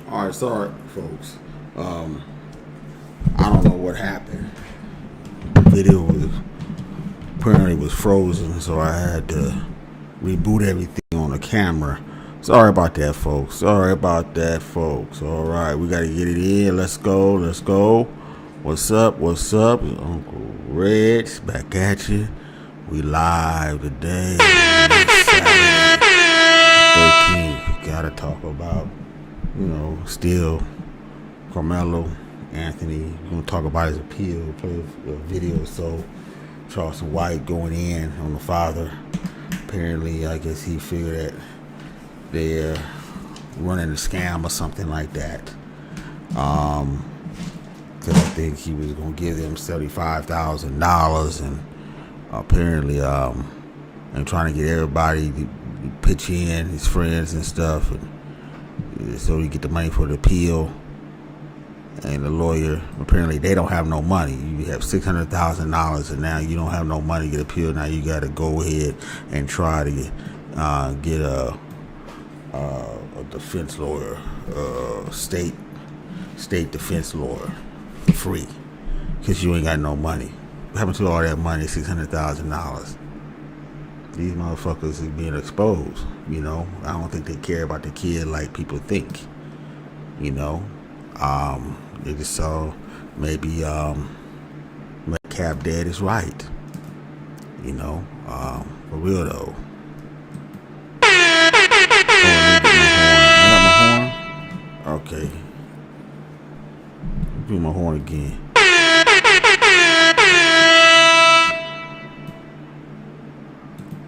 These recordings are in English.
All right, sorry, folks. I don't know what happened. The video was apparently was frozen, so I had to reboot everything on the camera. Sorry about that, folks. Sorry about that, folks. All right, we got to get it in. Let's go. Let's go. What's up? What's up? It's Uncle REG back at you. We live today. Saturday, 13th. Got to talk about, still Karmelo Anthony. We're going to talk about his appeal, play a video or so. Charleston White going in on the father. Apparently, I guess he figured that they're running a scam or something like that. Because I think he was going to give them $75,000 and apparently and trying to get everybody to pitch in, his friends and stuff, and so he get the money for the appeal. And the lawyer, apparently they don't have no money. You have $600,000 and now you don't have no money to get appeal. Now you got to go ahead and try to get a defense lawyer, state defense lawyer for free because you ain't got no money. What happened to all that money, $600,000? These motherfuckers is being exposed, I don't think they care about the kid like people think, They just saw maybe Cap Dead is right, for real though. I got my horn. Okay. Do my horn again.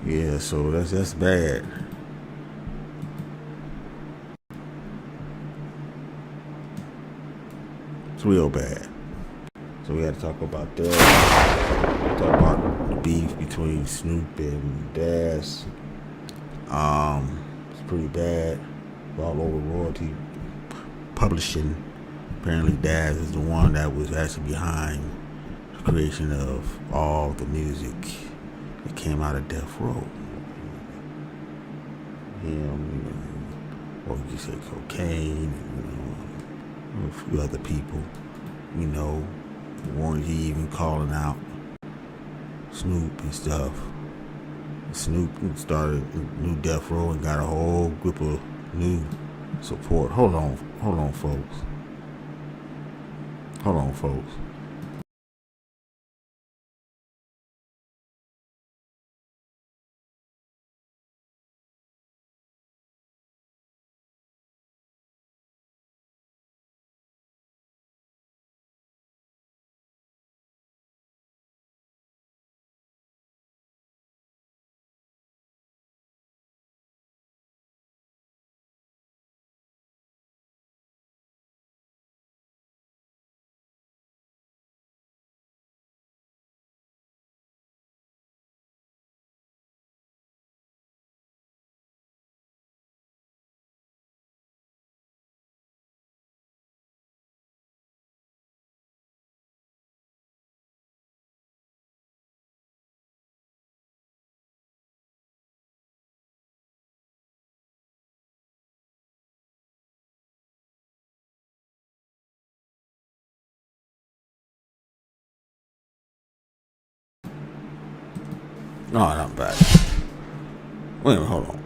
Yeah, so that's bad. It's real bad. So we got to talk about that. Talk about the beef between Snoop and Daz. It's pretty bad. All over royalty publishing. Apparently Daz is the one that was actually behind the creation of all the music that came out of Death Row. Or you say cocaine, a few other people, weren't he even calling out Snoop and stuff. Snoop started new Death Row and got a whole group of new support. Hold on, folks. Hold on, folks. No, I'm back. Wait a minute, hold on.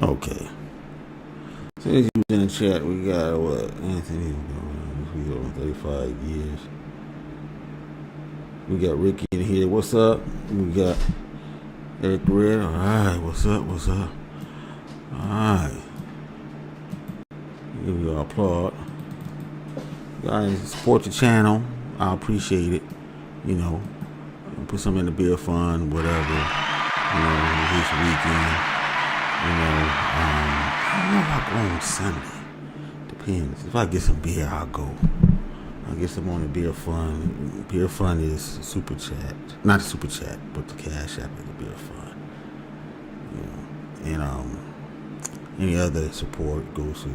Okay. Since you was in the chat, we got what? Anthony, we over 35 years. We got Ricky in here. What's up? We got Eric Red. All right. What's up? What's up? All right. Give you applaud. Guys, support the channel. I appreciate it. You know, put some in the beer fund, whatever. You know, this weekend. You know, I don't know if I go on Sunday. Depends. If I get some beer, I'll go. I'll get some on the beer fund. Beer fund is super chat. Not the super chat, but the cash app is the beer fund. You know, and any other support goes to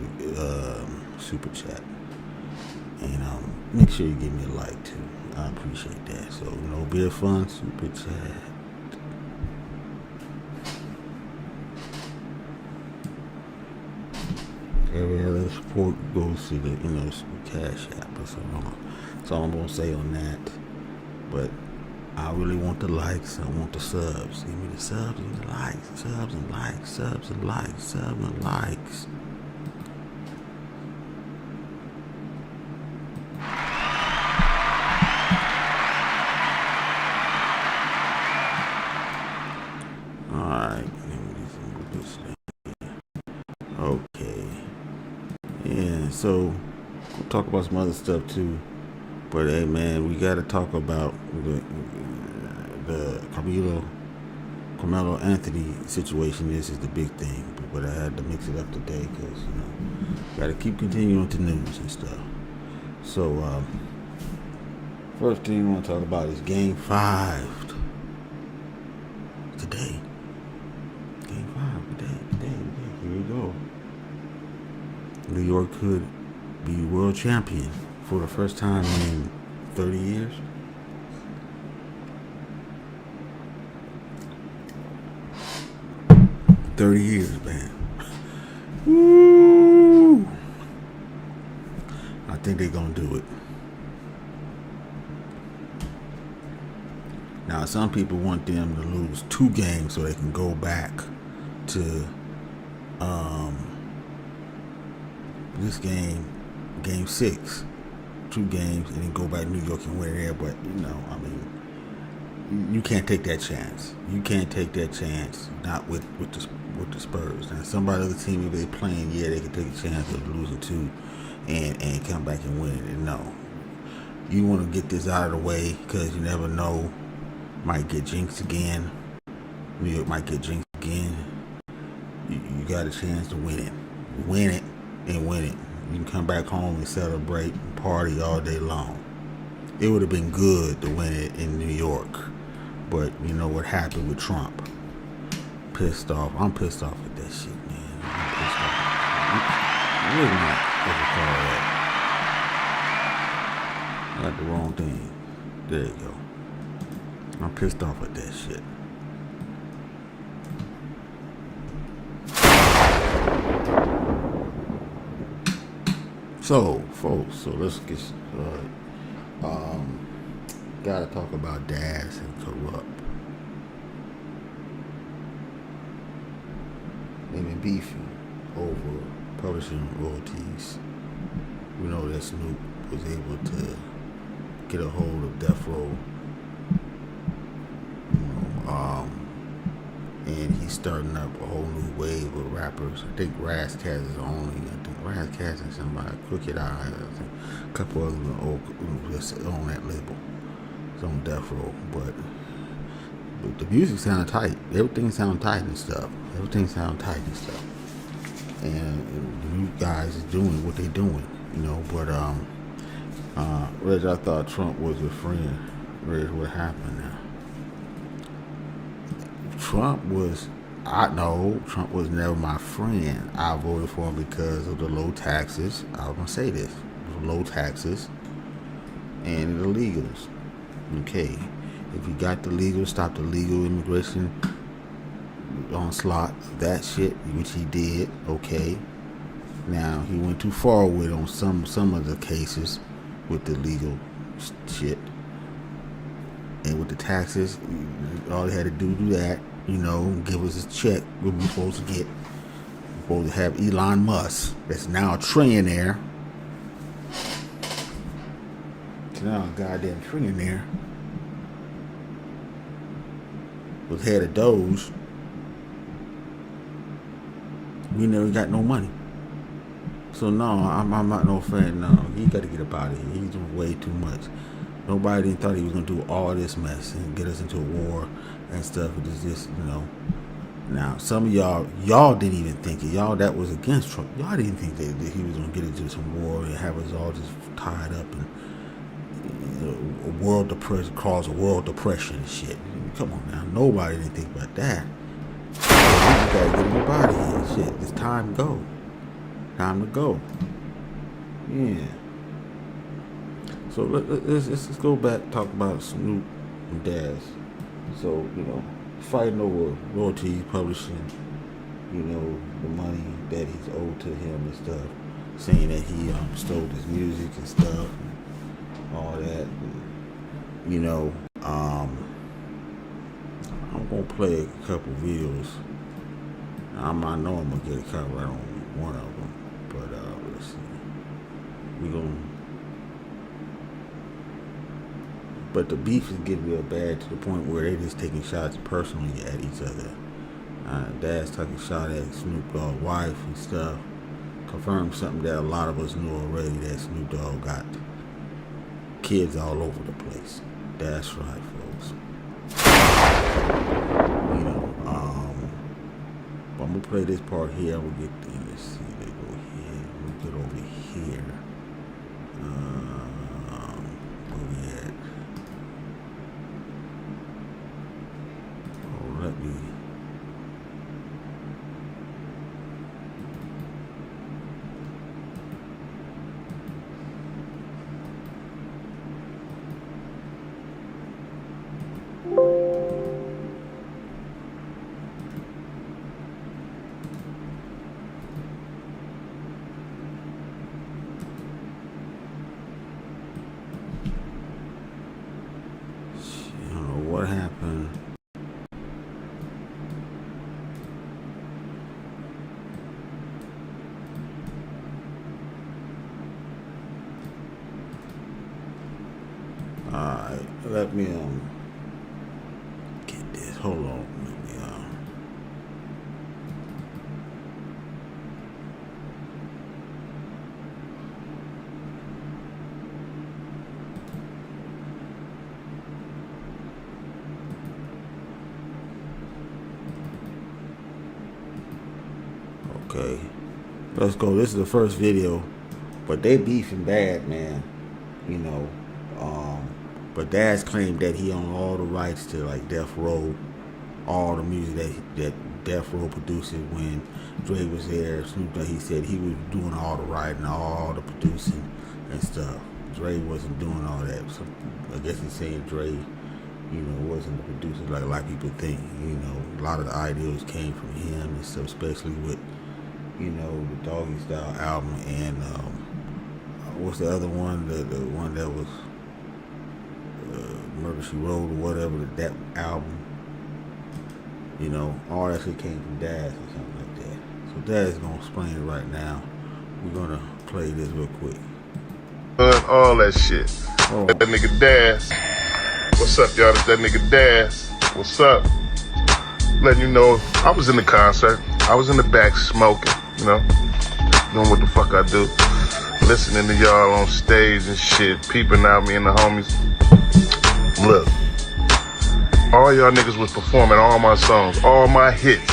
super chat. And make sure you give me a like too. I appreciate that. So, you know, beer fund, super chat. Every other support goes to the, you know, cash app. That's all I'm gonna say on that. But I really want the likes. I want the subs. Give me the subs and the likes. Subs and likes. Subs and likes. Subs and likes. Alright. Okay. Yeah, so we'll talk about some other stuff too. But hey man, we gotta talk about the Karmelo Anthony situation. This is the big thing. But I had to mix it up today because, you know, gotta keep continuing to news and stuff. So first thing I want to talk about is Game 5 today. Game 5 today. Here we go. New York could be world champion for the first time in 30 years. Man. Woo! I think they're gonna do it. Now, some people want them to lose 2 games so they can go back to this game 6, 2 games, and then go back to New York and win it there. But you know, I mean, you can't take that chance. You can't take that chance. Not with the Spurs. Now, somebody other team, if they're playing, yeah, they can take a chance of losing 2 and come back and win it. And no, you want to get this out of the way because you never know. Might get jinxed again. New York might get jinxed again. You got a chance to win it. Win it and win it. You can come back home and celebrate and party all day long. It would have been good to win it in New York. But you know what happened with Trump. Pissed off. I'm pissed off with that shit, man. I'm pissed off. Where's my call at? I got the wrong thing. There you go. I'm pissed off with that shit. So, folks, let's get started. Gotta talk about Daz and Corrupt. They've been beefing over publishing royalties. We know that Snoop was able to get a hold of Death Row. And he's starting up a whole new wave of rappers. I think Razzcast is only. I think Razzcast and somebody, Crooked Eye, I think a couple of them that's on that label. It's on Death Row, but the music sounded tight. Everything sounded tight and stuff. And the new guys is doing what they doing, you know. But Reg, I thought Trump was your friend. Reg, what happened now? Trump was never my friend. I voted for him because of the low taxes. I was gonna say this: low taxes, and the illegals. Okay, if you got the legal, stop the legal immigration onslaught, that shit, which he did. Okay, now he went too far with on some of the cases with the legal shit, and with the taxes, all they had to do that. Give us a check. What we supposed to get? We're supposed to have Elon Musk, that's now a trillionaire. It's now a goddamn trillionaire. Was head of Doge. We never got no money. So no, I'm not no fan. No, he got to get up out of here. He's doing way too much. Nobody thought he was gonna do all this mess and get us into a war and stuff. It is just, Now some of y'all didn't even think it. Y'all that was against Trump, y'all didn't think that he was gonna get into some war and have us all just tied up and a world depression, cause a world depression and shit. Come on now, nobody didn't think about that. We gotta get him up out of here. Shit, it's time to go. Time to go. Yeah. So let's go back, talk about Snoop and Daz. So, fighting over royalties, publishing, the money that he's owed to him and stuff, saying that he stole his music and stuff and all that. And, I'm gonna play a couple videos. I know I'm gonna get a copyright on one of them, but let's see. But the beef is getting real bad to the point where they're just taking shots personally at each other. Daz taking a shot at Snoop Dogg's wife and stuff. Confirmed something that a lot of us knew already, that Snoop Dogg got kids all over the place. That's right, folks. But I'm gonna play this part here. I'm gonna get there. Let's see. They go here. We'll get over here. Where we at? Oh, let me. What happened? Alright, let me get this. Hold on, let me Okay, let's go. This is the first video, but they beefing bad, man. But Daz claimed that he owned all the rights to like Death Row, all the music that Death Row produced when Dre was there. Snoop Dogg, he said he was doing all the writing, all the producing and stuff. Dre wasn't doing all that. So I guess he's saying Dre, wasn't the producer like a lot of people think. A lot of the ideas came from him and stuff, especially with the Doggy Style album and what's the other one? The one that was Murder She Wrote or whatever, that album. All that shit came from Daz or something like that. So Daz is gonna explain it right now. We're gonna play this real quick. All that shit. Oh. That nigga Daz. What's up, y'all? It's that nigga Daz. What's up? Letting you know, I was in the concert. I was in the back smoking, doing what the fuck I do. Listening to y'all on stage and shit, peeping out me and the homies. Look, all y'all niggas was performing all my songs, all my hits.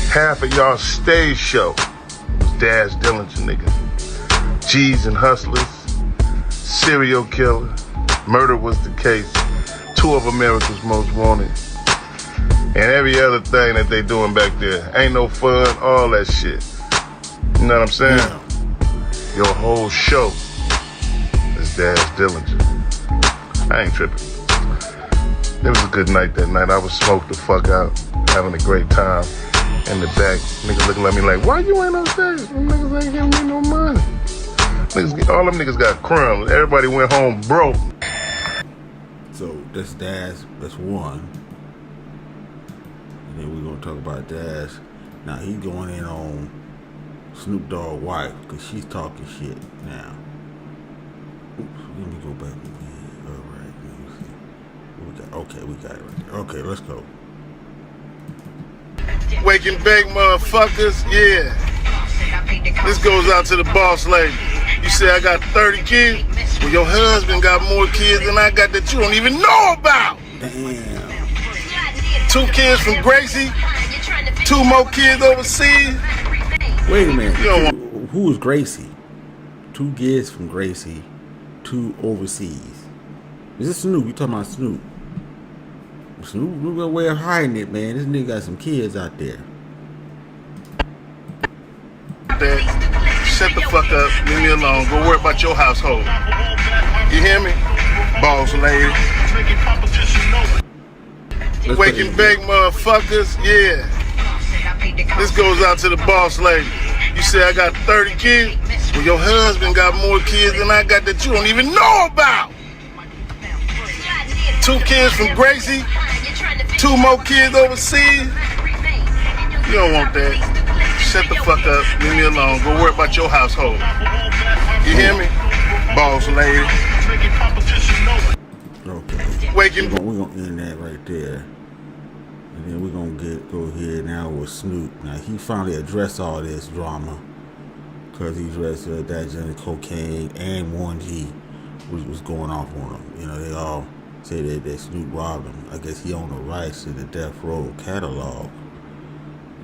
Half of y'all stage show was Daz Dillinger, nigga. G's and Hustlers, Serial Killer, Murder Was the Case, 2 of America's Most Wanted, and every other thing that they doing back there. Ain't No Fun, all that shit. You know what I'm saying? Yeah. Your whole show is Daz Dillinger. I ain't tripping. It was a good night that night. I was smoked the fuck out, having a great time. In the back, niggas looking at me like, why you ain't on stage? Them niggas ain't giving me no money. All them niggas got crumbs. Everybody went home broke. So that's Daz. That's one. And then we're gonna talk about Daz. Now he's going in on Snoop Dogg wife because she's talking shit now. Oops, let me go back again. All right, let me see. We got it right there. Okay, let's go. Wake and bake, motherfuckers, yeah. This goes out to the boss lady. You say I got 30 kids? Well, your husband got more kids than I got that you don't even know about. Damn. 2 kids from Gracie, 2 more kids overseas. Wait a minute. Who is Gracie? 2 kids from Gracie, 2 overseas. Is this Snoop? You talking about Snoop? Snoop got a way of hiding it, man. This nigga got some kids out there. Shut the fuck up. Leave me alone. Go worry about your household. You hear me? Boss lady. Wake and bake, motherfuckers. Yeah. This goes out to the boss lady. You say I got 30 kids? Well, your husband got more kids than I got that you don't even know about. 2 kids from Gracie, 2 more kids overseas. You don't want that. Shut the fuck up. Leave me alone. Go worry about your household. You hear me? Boss lady. Okay. We're gonna end that right there. And then we're gonna go here now with Snoop. Now he finally addressed all this drama. Cause he addressed that Johnny cocaine and Warren G was going off on him. You know, they all say that Snoop robbed him. I guess he owned the rights to the Death Row catalog.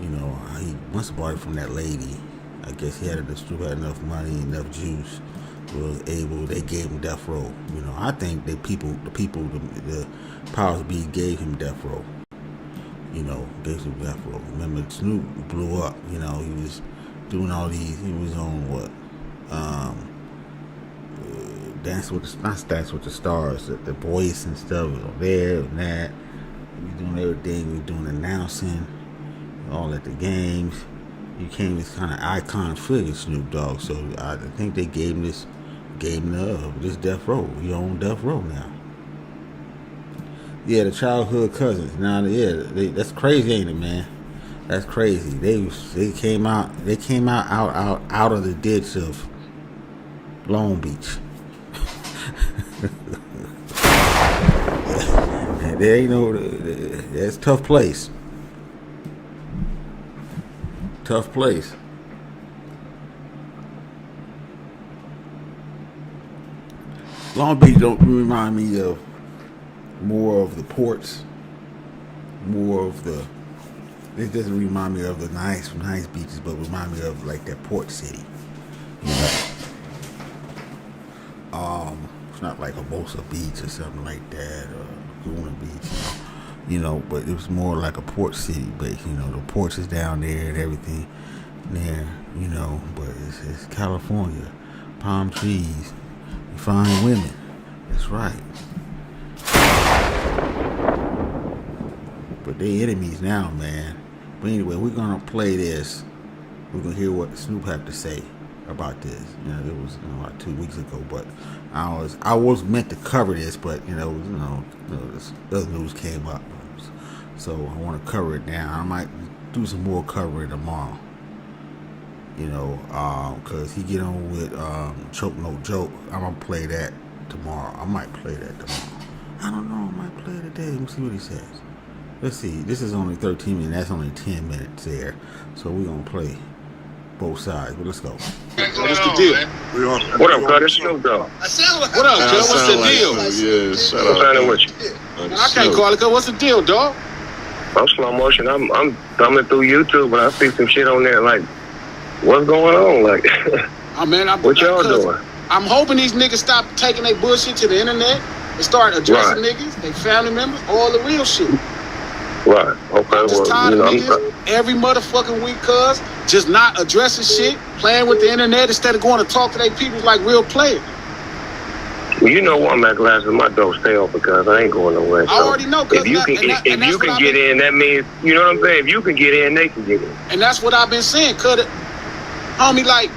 You know, he must have bought it from that lady. I guess Snoop had enough money, enough juice, they gave him Death Row. You know, I think the powers be gave him Death Row. You know, gave him Death Row. Remember, Snoop blew up. You know, he was doing all these. He was on what? Dance with the Stars, the Voice and stuff was on there and that. We doing everything. We doing announcing, all at the games. He became this kind of icon figure, Snoop Dogg. So I think they gave him this Death Row. He owned Death Row now. Yeah, the childhood cousins. Now, yeah, that's crazy, ain't it, man? That's crazy. They came out out of the ditch of Long Beach. There ain't no. That's a tough place. Tough place. Long Beach don't remind me of more of the ports, more of the. It doesn't remind me of the nice beaches, but remind me of like that port city. You know? It's not like Hermosa Beach or something like that, or Laguna Beach. You know, but it was more like a port city base. You know, the ports is down there and everything there. You know, but it's California, palm trees, fine women. That's right. But they enemies now, man. But anyway, we're gonna play this. We're gonna hear what Snoop had to say about this. You know, it was about 2 weeks ago, but I was meant to cover this, but this other news came up, so I want to cover it now. I might do some more covering tomorrow. You know, cause he get on with Choke No Joke. I'm gonna play that tomorrow. I might play that tomorrow. I don't know. I might play it today. Let's see what he says. Let's see. This is only 13 minutes. That's only 10 minutes there. So we're gonna play both sides. But let's go. What's the deal? What up, God? It's Snoop Dogg. What up, Joe? What's the deal? Yeah, shut What's up. happening with you? I can't call it, cause what's the deal, dog? I'm slow motion. I'm thumbing through YouTube and I see some shit on there like, what's going on? Like, what y'all doing? I'm hoping these niggas stop taking their bullshit to the internet and start addressing niggas, their family members, all the real shit. Right. Okay. I'm just tired of niggas every motherfucking week, cuz just not addressing shit, playing with the internet instead of going to talk to their people like real players. Well, you know what, my glasses, my door stay open because I ain't going nowhere. I already know. If you can get in, that means, you know what I'm saying? If you can get in, they can get in. And that's what I've been saying, cuz, homie, like,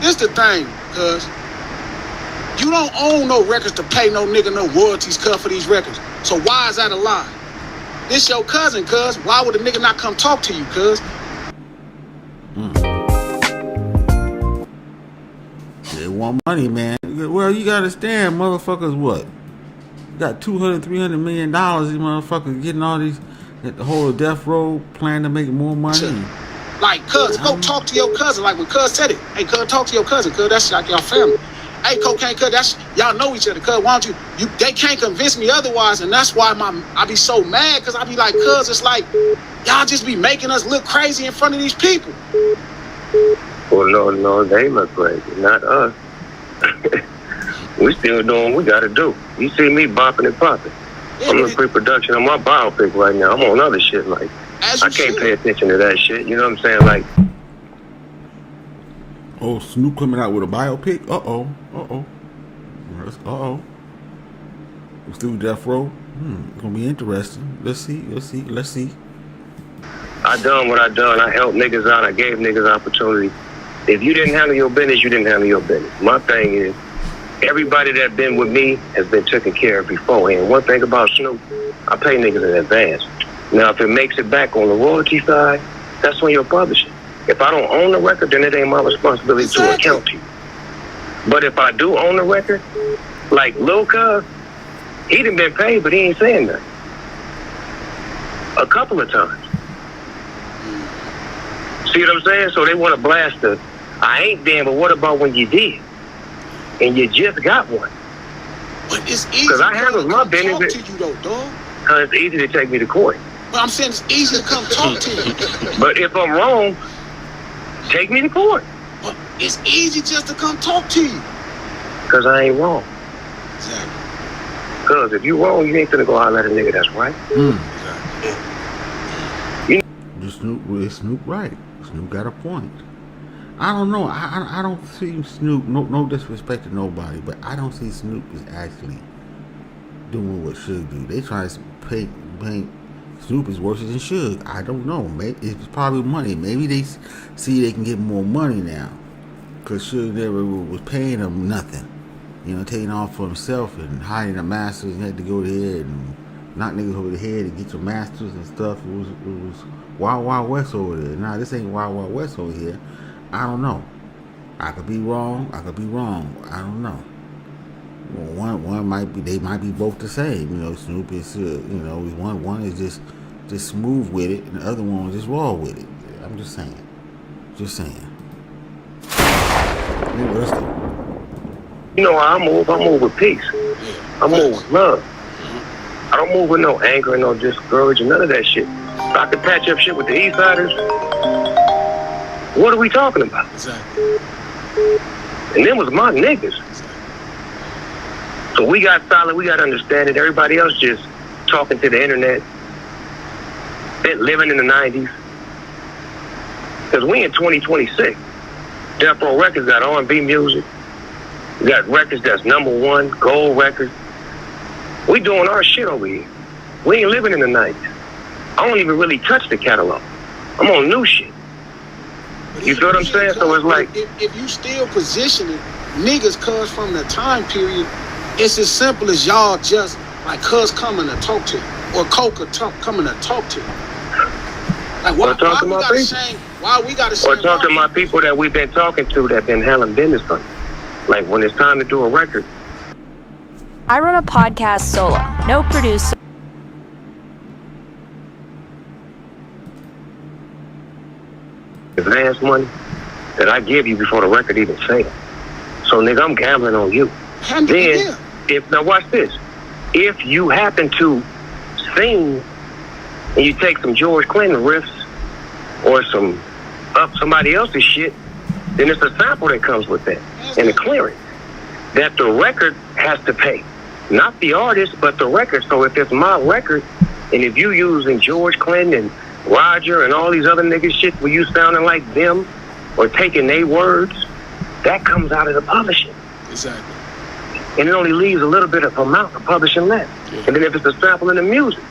this the thing, cuz, you don't own no records to pay no nigga no royalties cut for these records. So why is that a lie? This your cousin, cuz. Why would a nigga not come talk to you, cuz? They want money, man. Well, you gotta understand, motherfuckers, what? Got $200, $300 million, these motherfuckers getting all these, the whole death row plan to make more money. Like, cuz, go talk to your cousin. Like when cuz said it. Hey, cuz, talk to your cousin, cuz. That's like your family. Hey, cocaine, cuz, that's, y'all know each other, cuz. Why don't you, they can't convince me otherwise. And that's why I be so mad, cuz I be like, cuz, it's like, y'all just be making us look crazy in front of these people. Well, no, they look crazy, not us. We still doing what we gotta do. You see me bopping and popping. Yeah, I'm in pre-production on my biopic right now. I'm on other shit, like, I can't pay attention to that shit, you know what I'm saying? Like, oh, Snoop coming out with a biopic? Uh-oh. It's through Death Row. It's gonna be interesting. Let's see. I done what I done. I helped niggas out. I gave niggas opportunity. If you didn't handle your business, you didn't handle your business. My thing is, everybody that been with me has been taken care of beforehand. One thing about Snoop, I pay niggas in advance. Now, if it makes it back on the royalty side, that's on your publishing. If I don't own the record, then it ain't my responsibility to account to you. But if I do own the record, like Lil Cuz, he done been paid, but he ain't saying nothing. A couple of times. See what I'm saying? So they want to blast us. I ain't damn, but what about when you did? And you just got one. But it's easy. Because I handle my business. Talk to you though, dog. It's easy to take me to court. But I'm saying it's easy to come talk to you. But if I'm wrong, take me to court. But it's easy just to come talk to you. Because I ain't wrong. Exactly. Because if you wrong, you ain't gonna go holler at a nigga that's right. Snoop right. Snoop got a point. I don't know. I don't see Snoop. No disrespect to nobody, but I don't see Snoop is actually doing what Suge do. They try to paint Snoop is worse than Suge. I don't know. Maybe it's probably money. Maybe they see they can get more money now, because Suge never was paying them nothing. You know, taking off for himself and hiding the masters and had to go there and knock niggas over the head and get your masters and stuff. It was Wild Wild West over there. Now this ain't Wild Wild West over here. I don't know. I could be wrong. I don't know. Well, one might be. They might be both the same. You know, Snoop is. One is just smooth with it, and the other one was just raw with it. I'm just saying. Anyway, let's go. You know how I move? I move with peace. I move with love. I don't move with no anger and no discouragement, none of that shit. If I could patch up shit with the East Siders, what are we talking about? Exactly. And them was my niggas. So we got solid, we got to understand it. Everybody else just talking to the internet, been living in the 90s. Because we in 2026. Death Row Records got R&B music. We got records that's #1, gold records. We doing our shit over here. We ain't living in the 90s. I don't even really touch the catalog. I'm on new shit. You feel what I'm saying? So it's like, if you still positioning niggas cuz from the time period, it's as simple as y'all just like cuz coming to talk to you or Coca coming to talk to you. Like why we gotta shame? Or talk to my people that we've been talking to that been handling business for me. Like when it's time to do a record. I run a podcast solo, no producer. Advance money that I give you before the record even sales. So nigga, I'm gambling on you. Then, now watch this. If you happen to sing and you take some George Clinton riffs or some somebody else's shit, then it's a sample that comes with that and a clearance that the record has to pay. Not the artist, but the record. So if it's my record, and if you using George Clinton and Roger and all these other niggas shit where you sounding like them or taking their words, that comes out of the publishing. Exactly. and it only leaves a little bit of amount for publishing left. Yeah. And then if it's a sample in the music,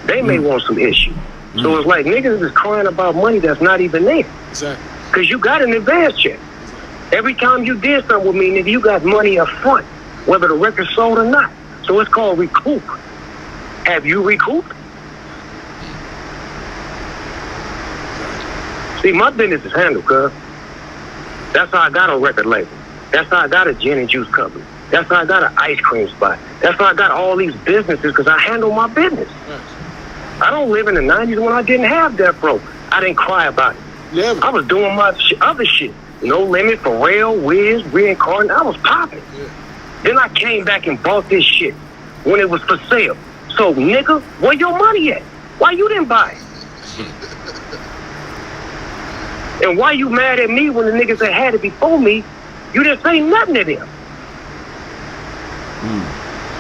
they may want some issue. So it's like niggas is crying about money that's not even there. Exactly. Because you got an advance check. Every time you did something with me, nigga, you got money up front, whether the record sold or not. So it's called recoup. Have you recouped? See, my business is handled, cuz. That's how I got a record label. That's how I got a gin and juice company. That's how I got an ice cream spot. That's how I got all these businesses, because I handle my business. Right. I don't live in the 90s when I didn't have Death Row. I didn't cry about it. Never. I was doing my other shit. No Limit, Pharrell, Wiz, Reincarnate. I was popping. Yeah. Then I came back and bought this shit when it was for sale. So, nigga, where your money at? Why you didn't buy it? And why you mad at me when the niggas that had it before me, you didn't say nothing to them?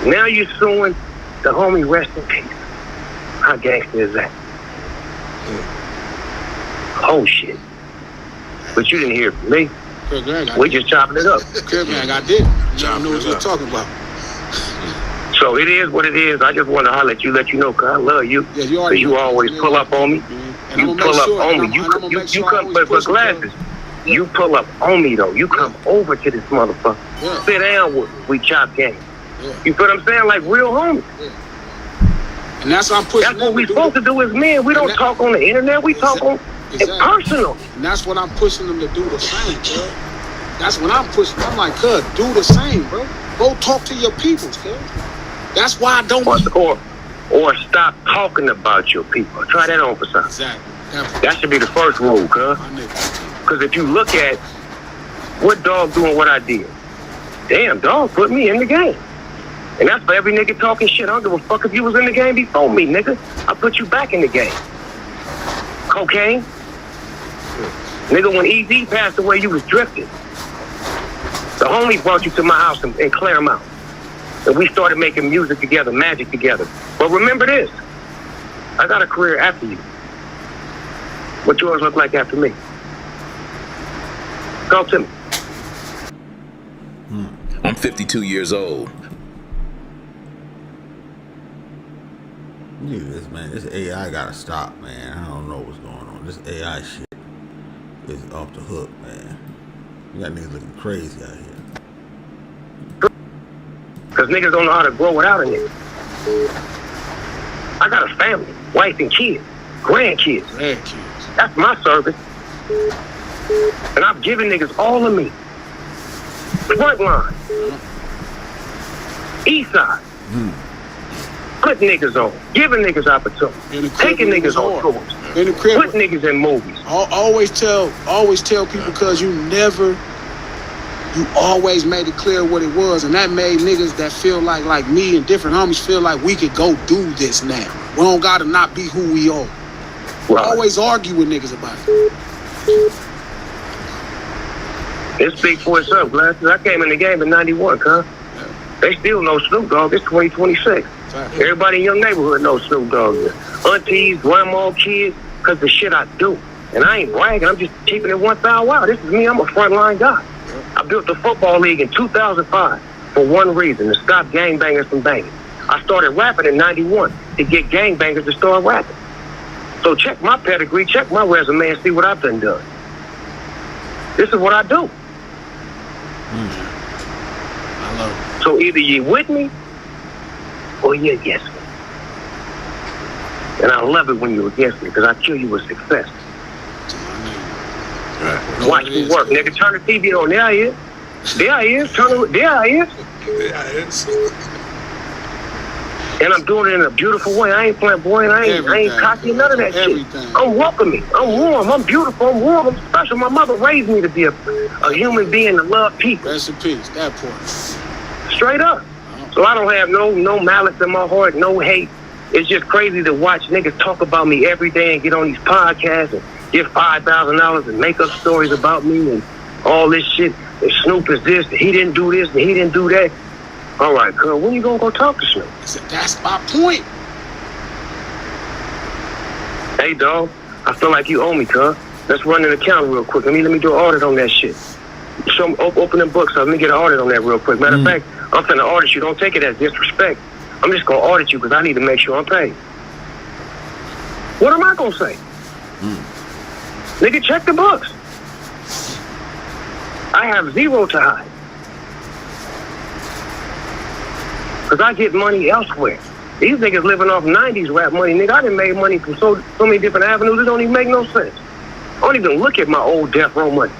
Now you're suing the homie, rest in peace. How gangster is that? Oh, shit. But you didn't hear from me. We just chopping it up. Man, I did. You know what you're talking about. So it is what it is. I just want to holler at you, let you know, cause I love you. Yeah, you already you always pull up on me. And You pull up on me. You come, but for glasses, you pull up on me though. You come over to this motherfucker. Yeah. Sit down with me. We chop game. Yeah. You feel what I'm saying? Like real homies. And that's what I'm pushing. That's what we supposed to do as men. We don't talk on the internet. We talk on it personal. And that's what I'm pushing them to do the same, bro. That's what I'm pushing. I'm like, cuz, do the same, bro. Go talk to your people, cuz. That's why I don't. Or stop talking about your people. Try that on for something. Exactly. That should be the first rule, cuz. Because if you look at what Dog doing what I did, damn, Dog put me in the game. And that's for every nigga talking shit. I don't give a fuck if you was in the game before me, nigga. I put you back in the game. Cocaine. Nigga, when EZ passed away, you was drifting. The homies brought you to my house in Claremont. And we started making music together, magic together. But remember this. I got a career after you. What yours look like after me? Talk to me. I'm 52 years old. Look at this, man. This AI gotta stop, man. I don't know what's going on. This AI shit is off the hook, man. You got niggas looking crazy out here. Because niggas don't know how to grow without a nigga. I got a family, wife and kids, grandkids. That's my service. And I've given niggas all of me. Front line. East side. Put niggas on. Giving niggas opportunity. Taking niggas on tours. Put niggas in movies. Always tell people, because you always made it clear what it was, and that made niggas that feel like me and different homies feel like we could go do this now. We don't gotta not be who we are. Right. Always argue with niggas about it. It speaks for itself, Glasses. I came in the game in 91, huh? They still know Snoop Dogg. It's 2026. Everybody in your neighborhood knows Snoop Dogg. Aunties, grandma, kids, because the shit I do. And I ain't bragging. I'm just keeping it 1,000 wild. This is me. I'm a frontline guy. I built the football league in 2005 for one reason, to stop gangbangers from banging. I started rapping in 91 to get gangbangers to start rapping. So check my pedigree, check my resume, and see what I've done. This is what I do. I love it. So either you with me or you against me. And I love it when you're against me, because I kill you with success. Watch me work, nigga. Turn the TV on. There I is. There I is. There I is. And I'm doing it in a beautiful way. I ain't flamboyant. I ain't cocky. None of that shit. I'm welcoming. I'm warm. I'm beautiful. I'm warm. I'm special. My mother raised me to be a human being to love people. Rest in peace. That part. Straight up. So I don't have no malice in my heart, no hate. It's just crazy to watch niggas talk about me every day and get on these podcasts and get $5,000 and make up stories about me and all this shit. And Snoop is this, and he didn't do this, and he didn't do that. All right, cuz, when you gonna go talk to Snoop? That's my point. Hey, dog, I feel like you owe me, cuz. Let's run an account real quick. Let me do an audit on that shit. Open them books. So let me get an audit on that real quick. Matter of fact, I'm finna audit you. Don't take it as disrespect. I'm just gonna audit you because I need to make sure I'm paid. What am I gonna say? Nigga, check the books. I have zero to hide. Because I get money elsewhere. These niggas living off 90s rap money. Nigga, I done made money from so many different avenues, it don't even make no sense. I don't even look at my old death row money.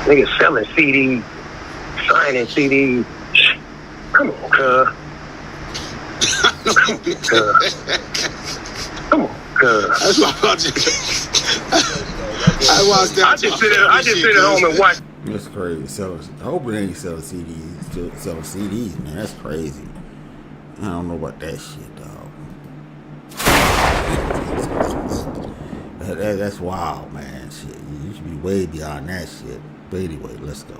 Niggas selling CDs, signing CDs. Come on, cuz. Come on, cuz. That's why I just sit at home and watch. That's crazy. I hope it ain't selling CDs. Still selling CDs, man. That's crazy. I don't know about that shit, dog. That's wild, man. Shit, you should be way beyond that shit. But anyway, let's go.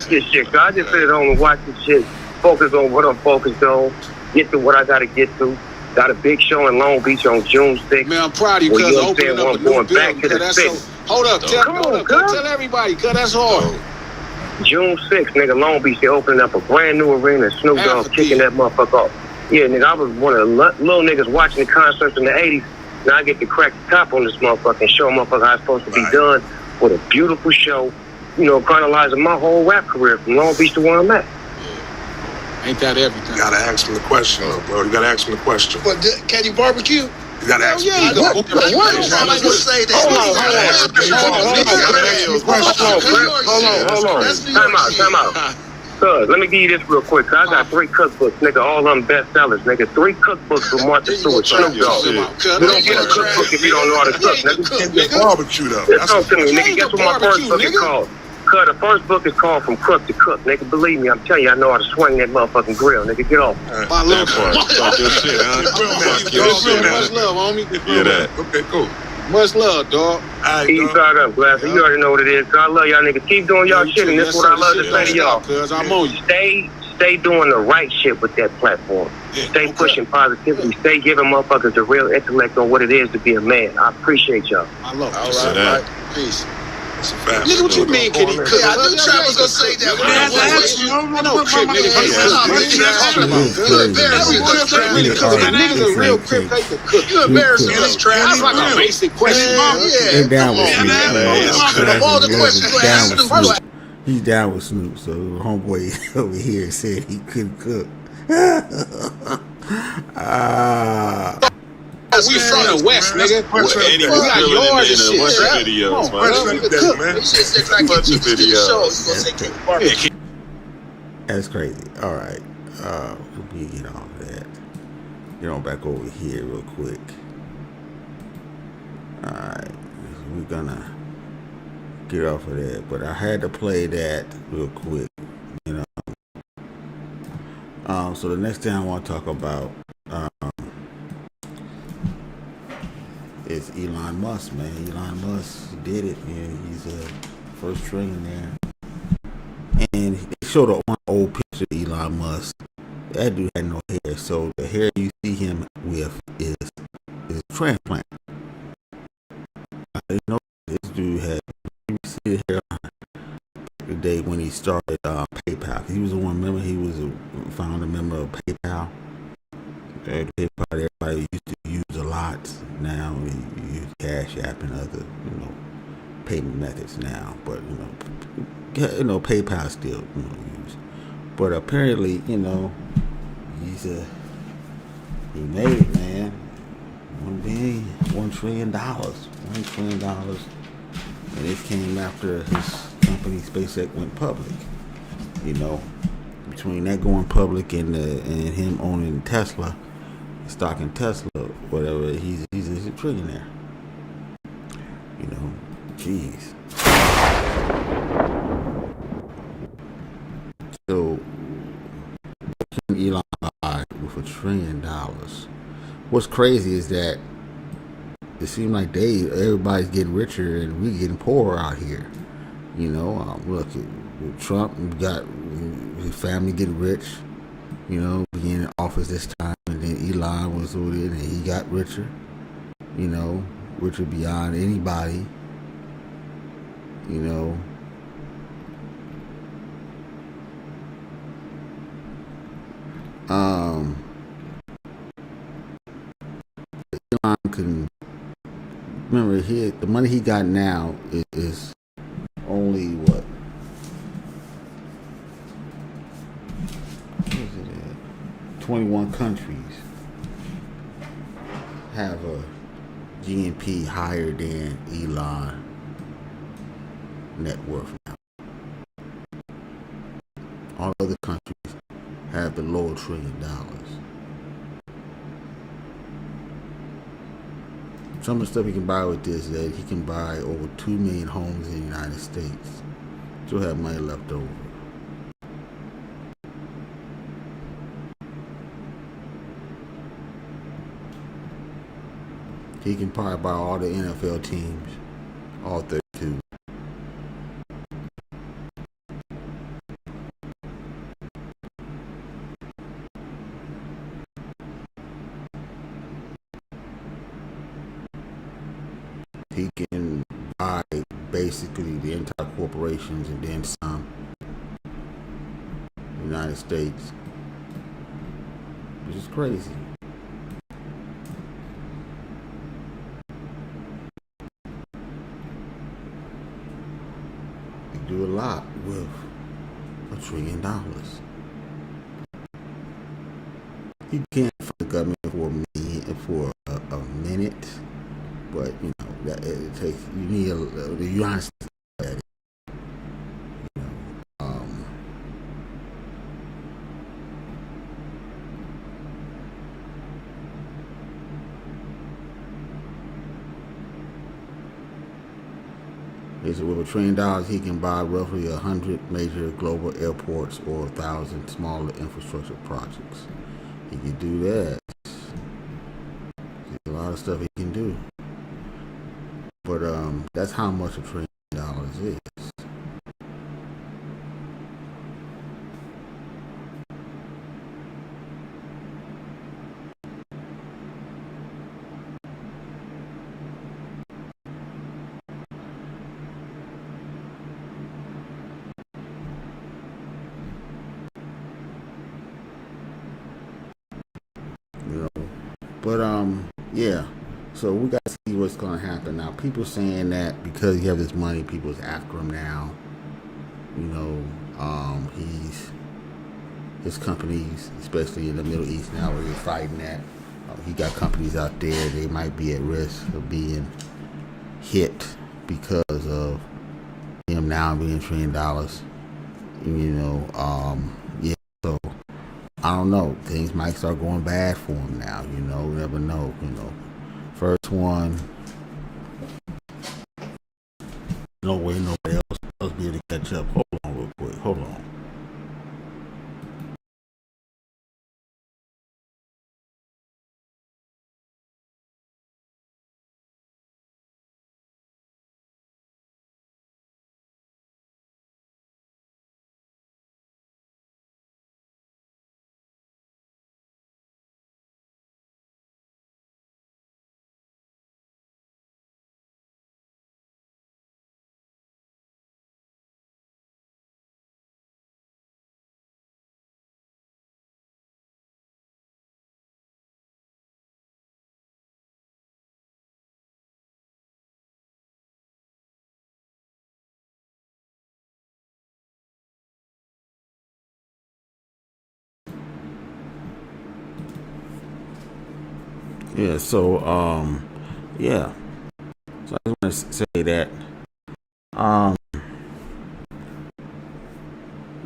This shit, cause I just sit at home and watch this shit. Focus on what I'm focused on. Get to what I gotta get to. Got a big show in Long Beach on June 6th. Man, I'm proud of you, cuz opening up a new building. Hold up, tell everybody, cuz that's hard. June 6th, nigga, Long Beach, they opening up a brand new arena. Snoop Dogg kicking that motherfucker off. Yeah, nigga, I was one of the little niggas watching the concerts in the 80s. Now I get to crack the top on this motherfucker and show motherfucker how it's supposed to be done with a beautiful show, you know, chronologizing my whole rap career from Long Beach to where I'm at. Ain't that everything? You gotta ask him the question, bro. You gotta ask him the question. But can you barbecue? You gotta ask him. What? I'm gonna say that. Hold on. Time out. Cuz, let me give you this real quick. Cause I got 3 cookbooks, nigga, all of them bestsellers, nigga. 3 cookbooks from Martha Stewart, Snoop Dogg. You don't get a cookbook if you don't know how to cook, nigga. Barbecue though. Listen to me, nigga. Guess what my first book is called? Cuz, the first book is called From Crook to Cook. Nigga, believe me, I'm telling you, I know how to swing that motherfucking grill. Nigga, get off. My love. Talk your shit, huh? Much love, homie. Yeah, that. Okay, cool. Much love, dog. Keep fired up, Glass. You already know what it is. Cause I love y'all niggas. Keep doing y'all shit, and this is what I love to say to y'all. Cuz I'm on you. Stay doing the right shit with that platform. Stay pushing positivity. Stay giving motherfuckers the real intellect on what it is to be a man. I appreciate y'all. I love All right. Peace. Nigga, Nigga, what you mean, Kenny? Yeah, I knew Travis gonna say that. I know Crip, niggas are real Crip, they can cook. You embarrassing us, Travis. That's like a basic question. They're down with Snoop. All the questions you asked. He's down with Snoop, so homeboy over here said he couldn't cook. We from the West, nigga. We got yards and shit. Videos, man. That's crazy. All right. Let me get off that. Get on back over here real quick. All right. We're gonna get off of that, but I had to play that real quick. You know. So the next thing I want to talk about is Elon Musk, man. Elon Musk did it, and he's a first trillionaire. And they showed one old picture of Elon Musk. That dude had no hair, so the hair you see him with is a transplant. You know, this dude had, you see the hair the day when he started PayPal. He was the one, remember, he was a founder member of PayPal. Okay, the PayPal that everybody used to use a lot. Now we use Cash App and other, payment methods now. But PayPal still used. But apparently, he made it, man. $1 trillion. $1 trillion. And this came after his company SpaceX went public. Between that going public and him owning Tesla, stock in Tesla, whatever, he's a trillionaire. Jeez. So Elon with $1 trillion. What's crazy is that it seems like everybody's getting richer and we getting poorer out here. Look, Trump got his family getting rich, being in office this time, and then Elon was over there and he got richer. which are beyond anybody, you know. Elon can remember the money he got now is only what? What is it at? 21 countries have a GNP higher than Elon net worth now. All other countries have below $1 trillion. Some of the stuff he can buy with this is that he can buy over 2 million homes in the United States. Still have money left over. He can probably buy all the NFL teams, all 32. He can buy basically the entire corporations and then some. United States, which is crazy. They do a lot with $1 trillion. You can't fight the government for a minute, but you know that it takes. You need the United States at it. With $1 trillion, he can buy roughly 100 major global airports or 1,000 smaller infrastructure projects. He can do that. There's a lot of stuff he can do. But that's how much $1 trillion is. But yeah. So we got to see what's going to happen now. People saying that because he have this money, people's after him now. You know, his companies, especially in the Middle East now, where they're fighting at. He got companies out there. They might be at risk of being hit because of him now being $1 trillion. You know, yeah. So I don't know. Things might start going bad for him now. You know, you never know. You know, first one, no way nobody else be able to catch up. Hold on, real quick. Hold on. Yeah, so yeah. So I just want to say that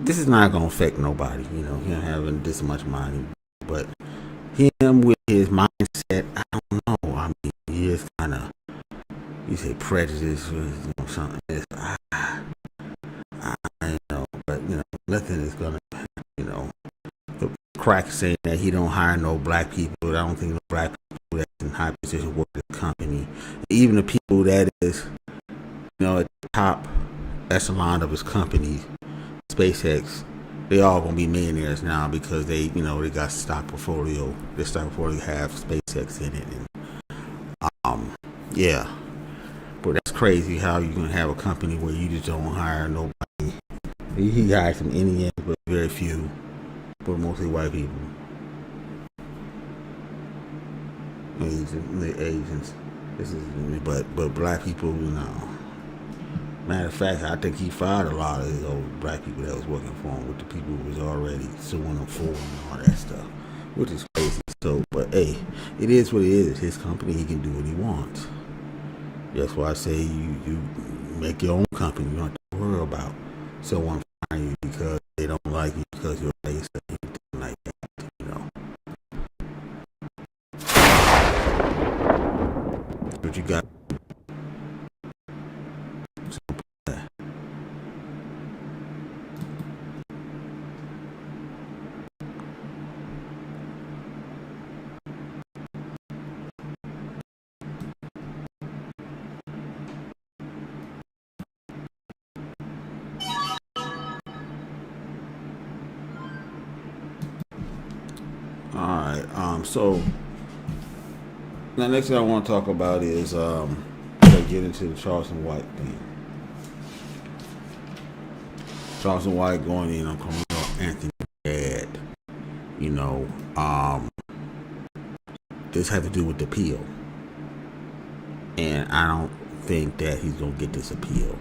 this is not gonna affect nobody, you know, him having this much money. But him with his mindset, I don't know. I mean, he is kinda, you say prejudice or you know, something. I don't know, but you know, nothing is gonna, you know, the crack saying that he don't hire no black people. I don't think no black people that's in high position work at the company. Even the people that is, you know, at the top echelon of his company, SpaceX, they all gonna be millionaires now because they, you know, they got stock portfolio. Their stock portfolio have SpaceX in it, and Yeah. But that's crazy how you gonna have a company where you just don't hire nobody. He hired some Indians, but very few, but mostly white people. Asians. This is, but black people, Matter of fact, I think he fired a lot of his old black people that was working for him with the people who was already suing him for him and all that stuff, which is crazy. So, but hey, it is what it is. It's his company. He can do what he wants. That's why I say you make your own company. You don't have to worry about someone firing you because they don't like you because you're race or anything like that. But you got. Alright, so now next thing I want to talk about is get into the Charleston White thing. Charleston White going in on Karmelo Anthony's dad. This had to do with the appeal. And I don't think that he's gonna get this appeal.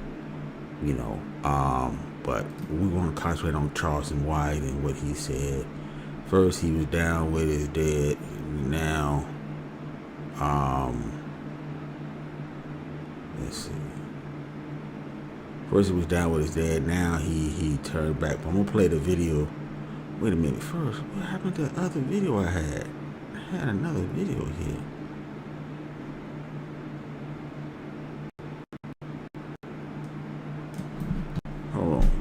But we're gonna concentrate on Charleston White and what he said. First, he was down with his dad. Now, let's see. First, he was down with his dad. Now, he turned back. But I'm gonna play the video. Wait a minute. First, what happened to the other video I had? I had another video here. Hold on.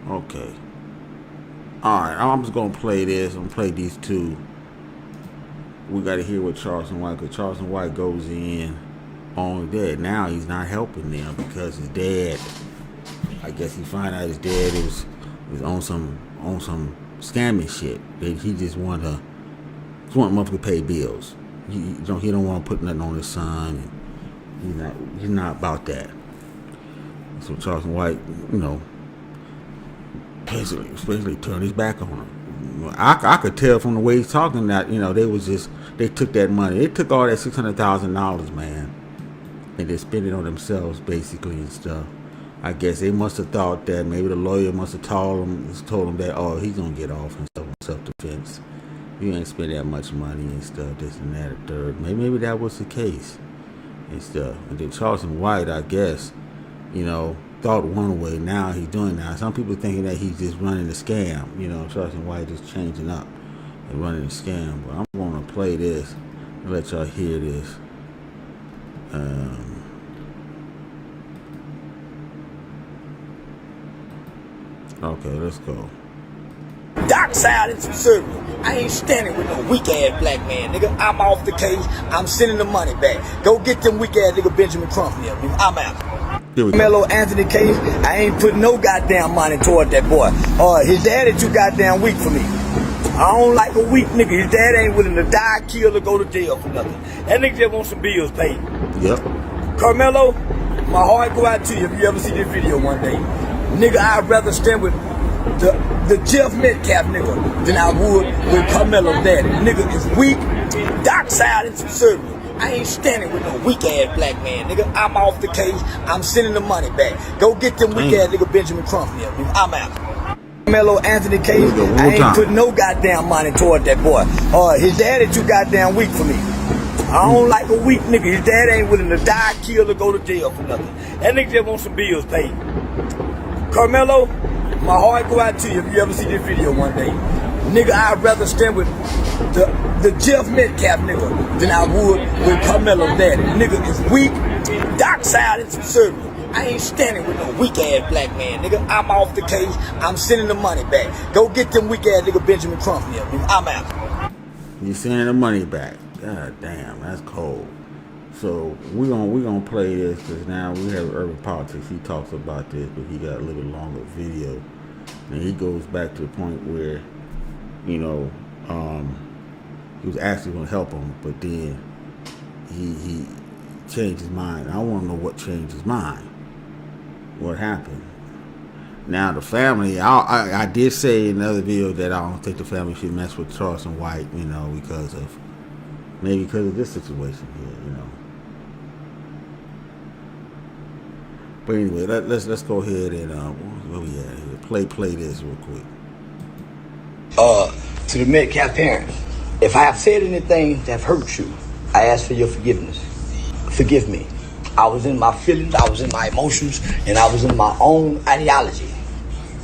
Okay. Alright, I'm just going to play this. I'm going to play these two. We got to hear what Charleston White, because Charleston White goes in on his dad. Now he's not helping them because his dad, I guess he find out his dad was on some scamming shit. He just want monthly pay bills. He don't want to put nothing on his son. And he's not about that. So Charleston White, basically turned his back on him. I could tell from the way he's talking that they took that money. They took all that $600,000, man, and they spent it on themselves basically and stuff. I guess they must have thought that maybe the lawyer must have told him that he's gonna get off and stuff on self-defense. You ain't spend that much money and stuff, this and that, and third. Maybe that was the case and stuff. And then Charleston White, I guess, thought one way, now he's doing that. Some people thinking that he's just running a scam. Charleston White just changing up and running a scam. But I'm going to play this and let y'all hear this. Okay, let's go. Dark side and subservient. I ain't standing with no weak ass black man, nigga. I'm off the case. I'm sending the money back. Go get them weak ass nigga Benjamin Crump here, nigga. I'm out. Karmelo Anthony case, I ain't put no goddamn money toward that boy. His dad is too goddamn weak for me. I don't like a weak nigga. His dad ain't willing to die, kill, or go to jail for nothing. That nigga just wants some bills paid. Yep. Carmelo, my heart go out to you if you ever see this video one day. Nigga, I'd rather stand with the Jeff Metcalf nigga than I would with Carmelo daddy. Nigga is weak, dark side and subservient. I ain't standing with no weak ass black man, nigga. I'm off the case. I'm sending the money back. Go get them weak ass nigga Benjamin Crump here, nigga. I'm out. Karmelo Anthony case, I ain't put no goddamn money toward that boy. His dad is too goddamn weak for me. I don't like a weak nigga. His dad ain't willing to die, kill, or go to jail for nothing. That nigga just wants some bills paid. Carmelo, my heart go out to you if you ever see this video one day. Nigga, I'd rather stand with the Jeff Metcalf nigga than I would with Karmelo Daddy. Nigga is weak, dark side and subservient. I ain't standing with no weak ass black man, nigga. I'm off the case. I'm sending the money back. Go get them weak ass nigga Benjamin Crump here, nigga. I'm out. You sending the money back? God damn, that's cold. So we gonna play this because now we have Urban Politics. He talks about this, but he got a little bit longer video, and he goes back to the point where, you know, he was actually gonna help him, but then he changed his mind. I want to know what changed his mind. What happened? Now the family, I did say in another video that I don't think the family should mess with Charleston White, you know, because of this situation here, you know. But anyway, let's go ahead and where we at here? Play this real quick. To the Metcalf parents, if I have said anything that hurt you, I ask for your forgiveness. Forgive me. I was in my feelings, I was in my emotions, and I was in my own ideology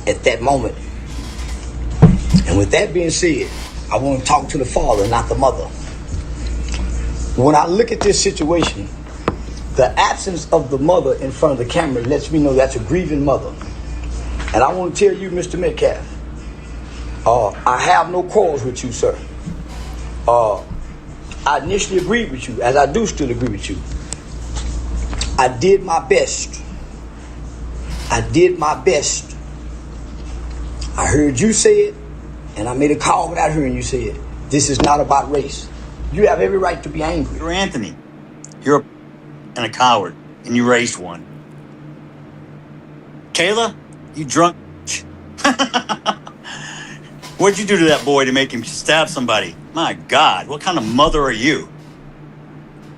at that moment. And with that being said, I want to talk to the father, not the mother. When I look at this situation, the absence of the mother in front of the camera lets me know that's a grieving mother. And I want to tell you, Mr. Metcalf, I have no quarrels with you, sir. I initially agreed with you, as I do still agree with you. I did my best. I did my best. I heard you say it, and I made a call without hearing you say it. This is not about race. You have every right to be angry. You're Anthony. You're a coward, and you raised one. Kayla, you drunk. What'd you do to that boy to make him stab somebody? My God, what kind of mother are you?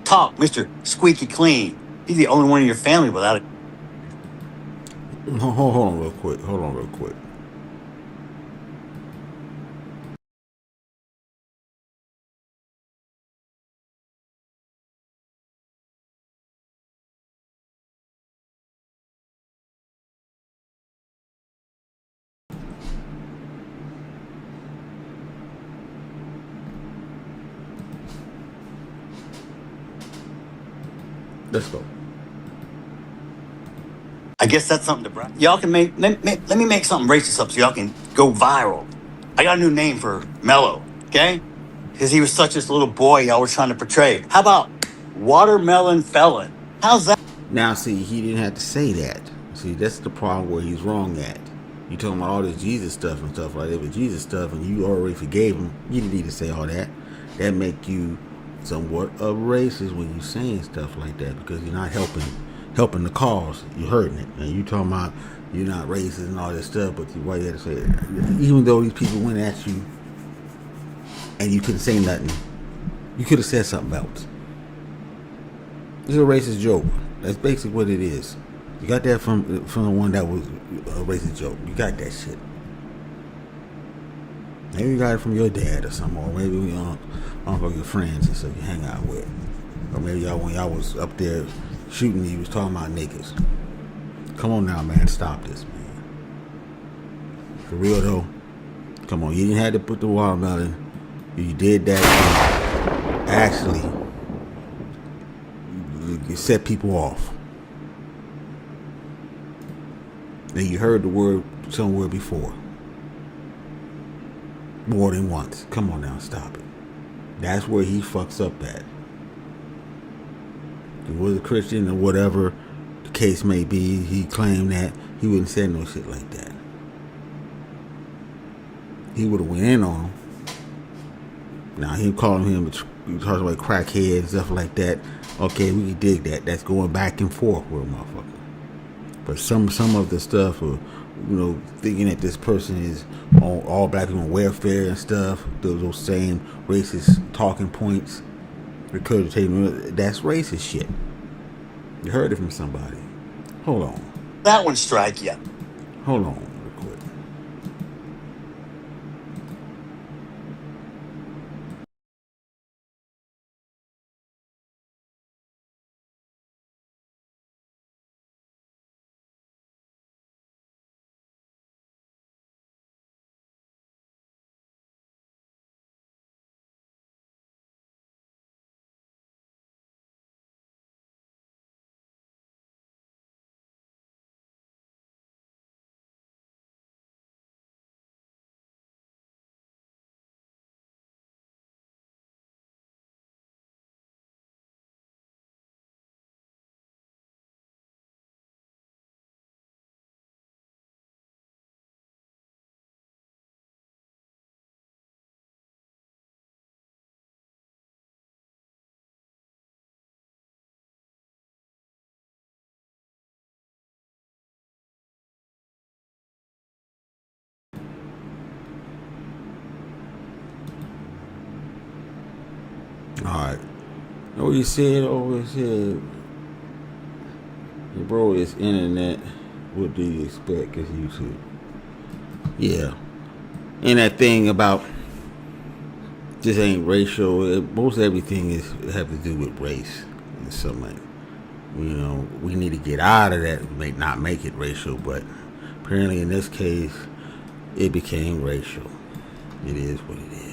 Talk, Mr. Squeaky Clean. You're the only one in your family without it. Hold on real quick. Let's go. I guess that's something to brag. Y'all can let me make something racist up so y'all can go viral. I got a new name for Mello, okay? Because he was such this little boy y'all were trying to portray. How about Watermelon Felon? How's that? Now, see, he didn't have to say that. See, that's the problem where he's wrong at. You talking about all this Jesus stuff and stuff like that, but Jesus stuff, and you already forgave him. You didn't need to say all that. That make you somewhat of racist when you saying stuff like that, because you're not helping the cause. You're hurting it, and you talking about you're not racist and all this stuff, but why you had to say it? Even though these people went at you and you couldn't say nothing, you could have said something else. It's a racist joke. That's basically what it is. You got that from the one that was a racist joke. You got that shit. Maybe you got it from your dad or something, or maybe your friends and stuff you hang out with, or maybe y'all when y'all was up there shooting, you was talking about niggas. Come on now, man, stop this, man. For real though, come on. You didn't have to put the watermelon. You did that. Actually, you set people off. And you heard the word somewhere before. More than once. Come on now, stop it. That's where he fucks up at. If he was a Christian or whatever the case may be, he claimed that he wouldn't say no shit like that. He would have went in on him. Now he calling him, he talking about crackhead and stuff like that. Okay, we can dig that. That's going back and forth with a motherfucker. But some of the stuff, thinking that this person is on all black people on welfare and stuff, those same racist talking points, regurgitating, that's racist shit. You heard it from somebody. Hold on. That one strike you. Hold on. Alright. What you said over said, bro, it's internet. What do you expect? It's YouTube. Yeah. And that thing about just ain't racial. Most everything is have to do with race and something like, you know, we need to get out of that. May not make it racial, but apparently in this case, it became racial. It is what it is.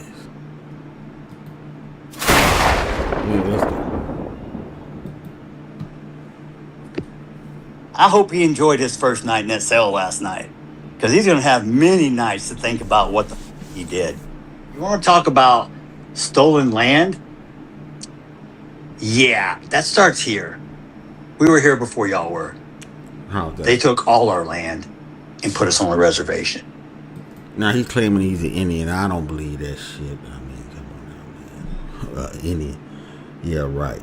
Yeah, let's go. I hope he enjoyed his first night in that cell last night, because he's going to have many nights to think about what the he did. You want to talk about stolen land? Yeah, that starts here. We were here before y'all were. How's that? They took all our land and put us on a reservation. Now he's claiming he's an Indian. I don't believe that shit. I mean, come on now, man. Indian. Yeah, right.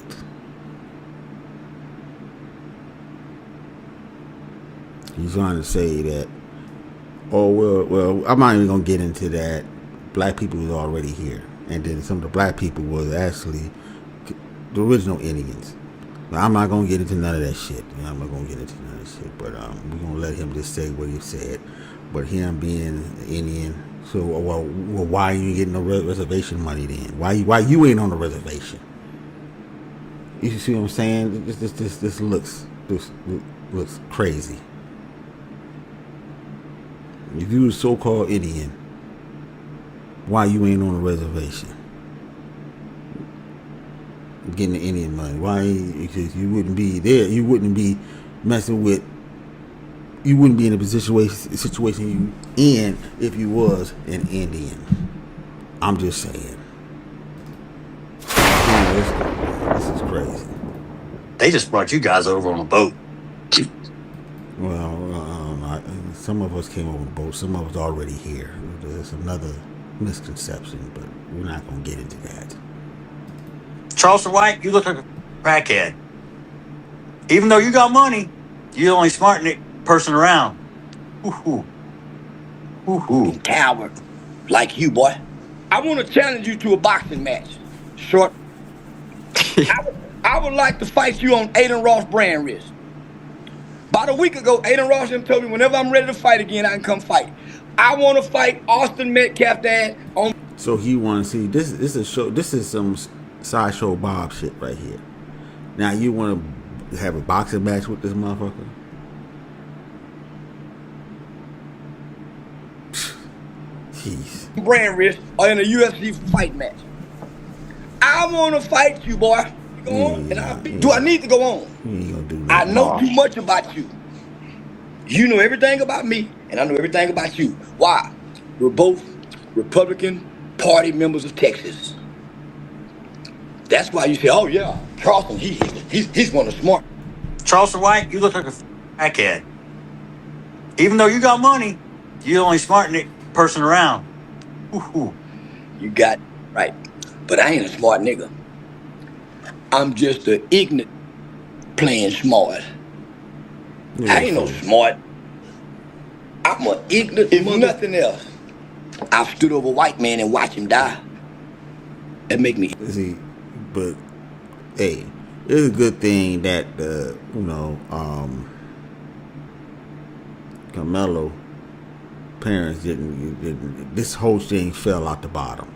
He's trying to say that, oh, well, I'm not even going to get into that. Black people was already here. And then some of the black people was actually the original Indians. Now, I'm not going to get into none of that shit. I'm not going to get into none of that shit. But we're going to let him just say what he said. But him being Indian, so, well why are you getting no reservation money then? Why you ain't on the reservation? You see what I'm saying? This looks crazy. If you was so-called Indian, why you ain't on the reservation? Getting the Indian money. Why? Because you wouldn't be there. You wouldn't be messing with. You wouldn't be in a situation you in if you was an Indian. I'm just saying. This is crazy. They just brought you guys over on a boat. Well, some of us came over the boat. Some of us already here. There's another misconception, but we're not going to get into that. Charleston White, you look like a crackhead. Even though you got money, you're the only smart person around. Coward like you, boy. I want to challenge you to a boxing match. Short. I would like to fight you on Aiden Ross brand wrist. About a week ago, Aiden Ross told me whenever I'm ready to fight again, I can come fight. I want to fight Austin Metcalf Daz on. So he want to see this is a show. This is some sideshow Bob shit right here. Now you want to have a boxing match with this motherfucker? Jeez. Brand wrist or in a UFC fight match. I want to fight you, boy. Go on, and do I need to go on? You ain't gonna do I nothing. know too much about you. You know everything about me, and I know everything about you. Why? We're both Republican Party members of Texas. That's why you say, "Oh yeah, Charleston, he's one of the smart." Charleston White, you look like a crackhead. Even though you got money, you're the only smart person around. You got right, but I ain't a smart nigga. I'm just an ignorant playing smart. Yeah, I ain't no smart. I'm an ignorant, if nothing else. I've stood over a white man and watched him die. That make me see. But hey, it's a good thing that Karmelo parents didn't. This whole thing fell out the bottom.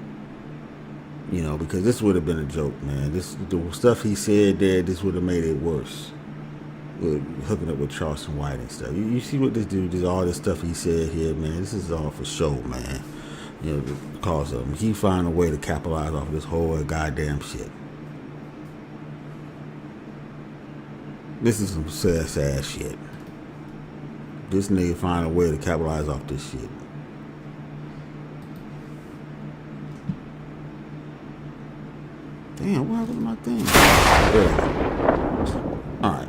You know, because this would have been a joke, man. The stuff he said there, this would have made it worse. With hooking up with Charleston White and stuff. You see what this dude did, all this stuff he said here, man. This is all for show, man. You know, because of him. He find a way to capitalize off of this whole goddamn shit. This is some sad shit. This nigga find a way to capitalize off this shit. Damn, what happened to my thing? There we go. Alright,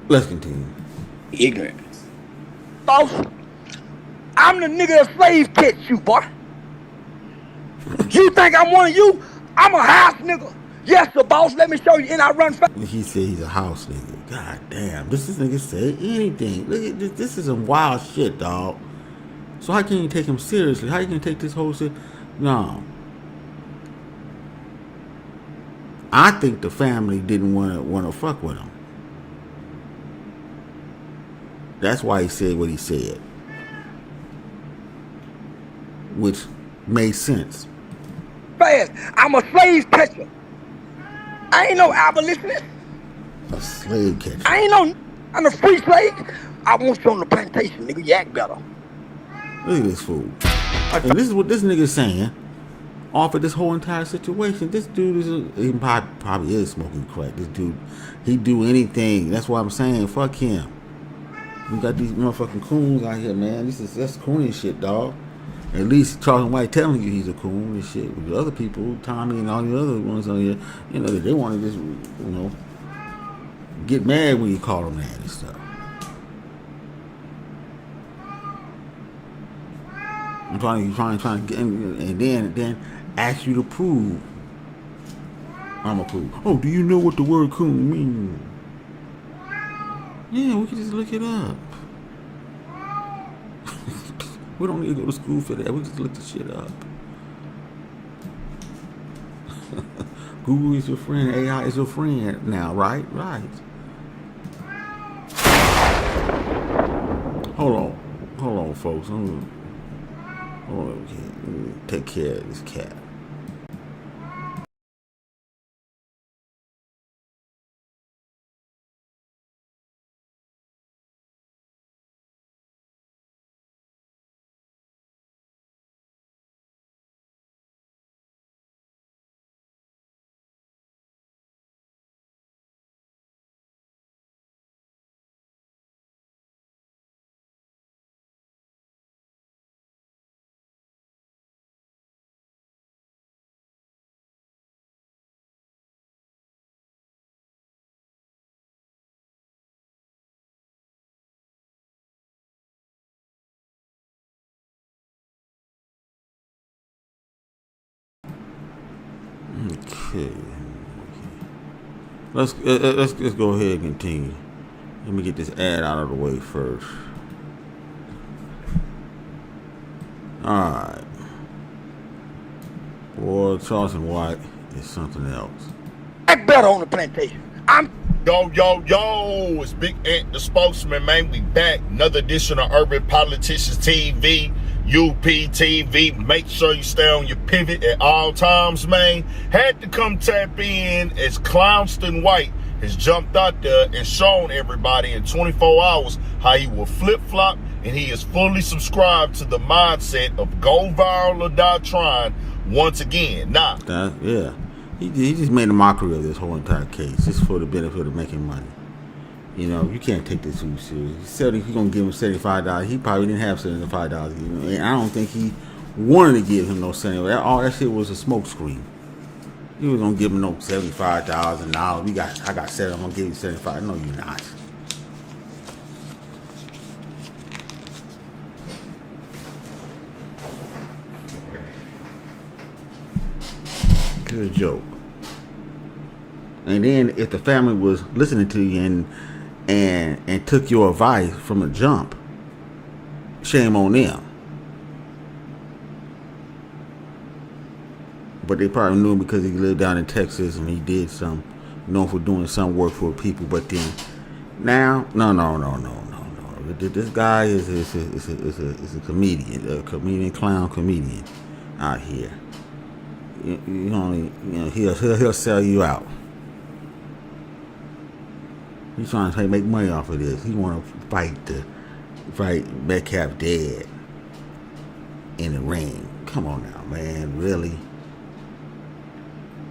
let's continue. ignorant. Boss, I'm the nigga that slave catch you, boy. You think I'm one of you? I'm a house nigga. Yes, sir, boss. Let me show you. And I run fast. He said he's a house nigga. God damn. This nigga say anything. Look at this. This is some wild shit, dog. So how can you take him seriously? How you gonna take this whole shit? No. I think the family didn't want to fuck with him. That's why he said what he said, which made sense. Fast. I'm a slave catcher. I ain't no abolitionist. A slave catcher. I'm a free slave. I want you on the plantation, nigga. You act better. Look at this fool. And this is what this nigga is saying. Off of this whole entire situation, this dude he probably is smoking crack. This dude, he do anything. That's why I'm saying, fuck him. We got these motherfucking coons out here, man. That's coony shit, dog. At least Charleston White telling you he's a coon and shit. With the other people, Tommy and all the other ones on here, you know, they want to just, you know, get mad when you call them that and stuff. I'm trying to get in, and then ask you to prove. I'm a prove. Oh, do you know what the word coon means? Yeah, we can just look it up. We don't need to go to school for that. We just look the shit up. Google is your friend. AI is your friend now, right? Right. Hold on, folks. Hold on, okay. Take care of this cat. Okay. Let's go ahead and continue. Let me get this ad out of the way first. Alright. Boy, Charleston White is something else. Act better on the plantation. Yo, it's Big Ant, the spokesman, man. We back. Another edition of Urban Politicians TV, UPTV. Make sure you stay on your pivot at all times, man. Had to come tap in as Charleston White has jumped out there and shown everybody in 24 hours how he will flip-flop, and he is fully subscribed to the mindset of go viral or die trying once again. Nah. Yeah. He just made a mockery of this whole entire case just for the benefit of making money. You know, you can't take this too serious. He said he's going to give him $75. He probably didn't have $75. You know, and I don't think he wanted to give him no $75. All that shit was a smoke screen. He was going to give him no $75 and now I got $7. I'm going to give you $75. No, you're not. Good joke. And then if the family was listening to you and took your advice from the jump, shame on them. But they probably knew him because he lived down in Texas and he did known for doing some work for people. But then now, no. This guy is a comedian, clown comedian out here. He'll sell you out. He's trying to make money off of this. He want to fight Metcalf dead in the ring. Come on now, man, really?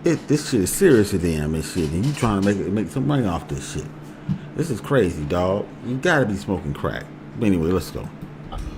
This shit is serious to them and shit, and you trying to make some money off this shit. This is crazy, dog. You gotta be smoking crack. But anyway, let's go.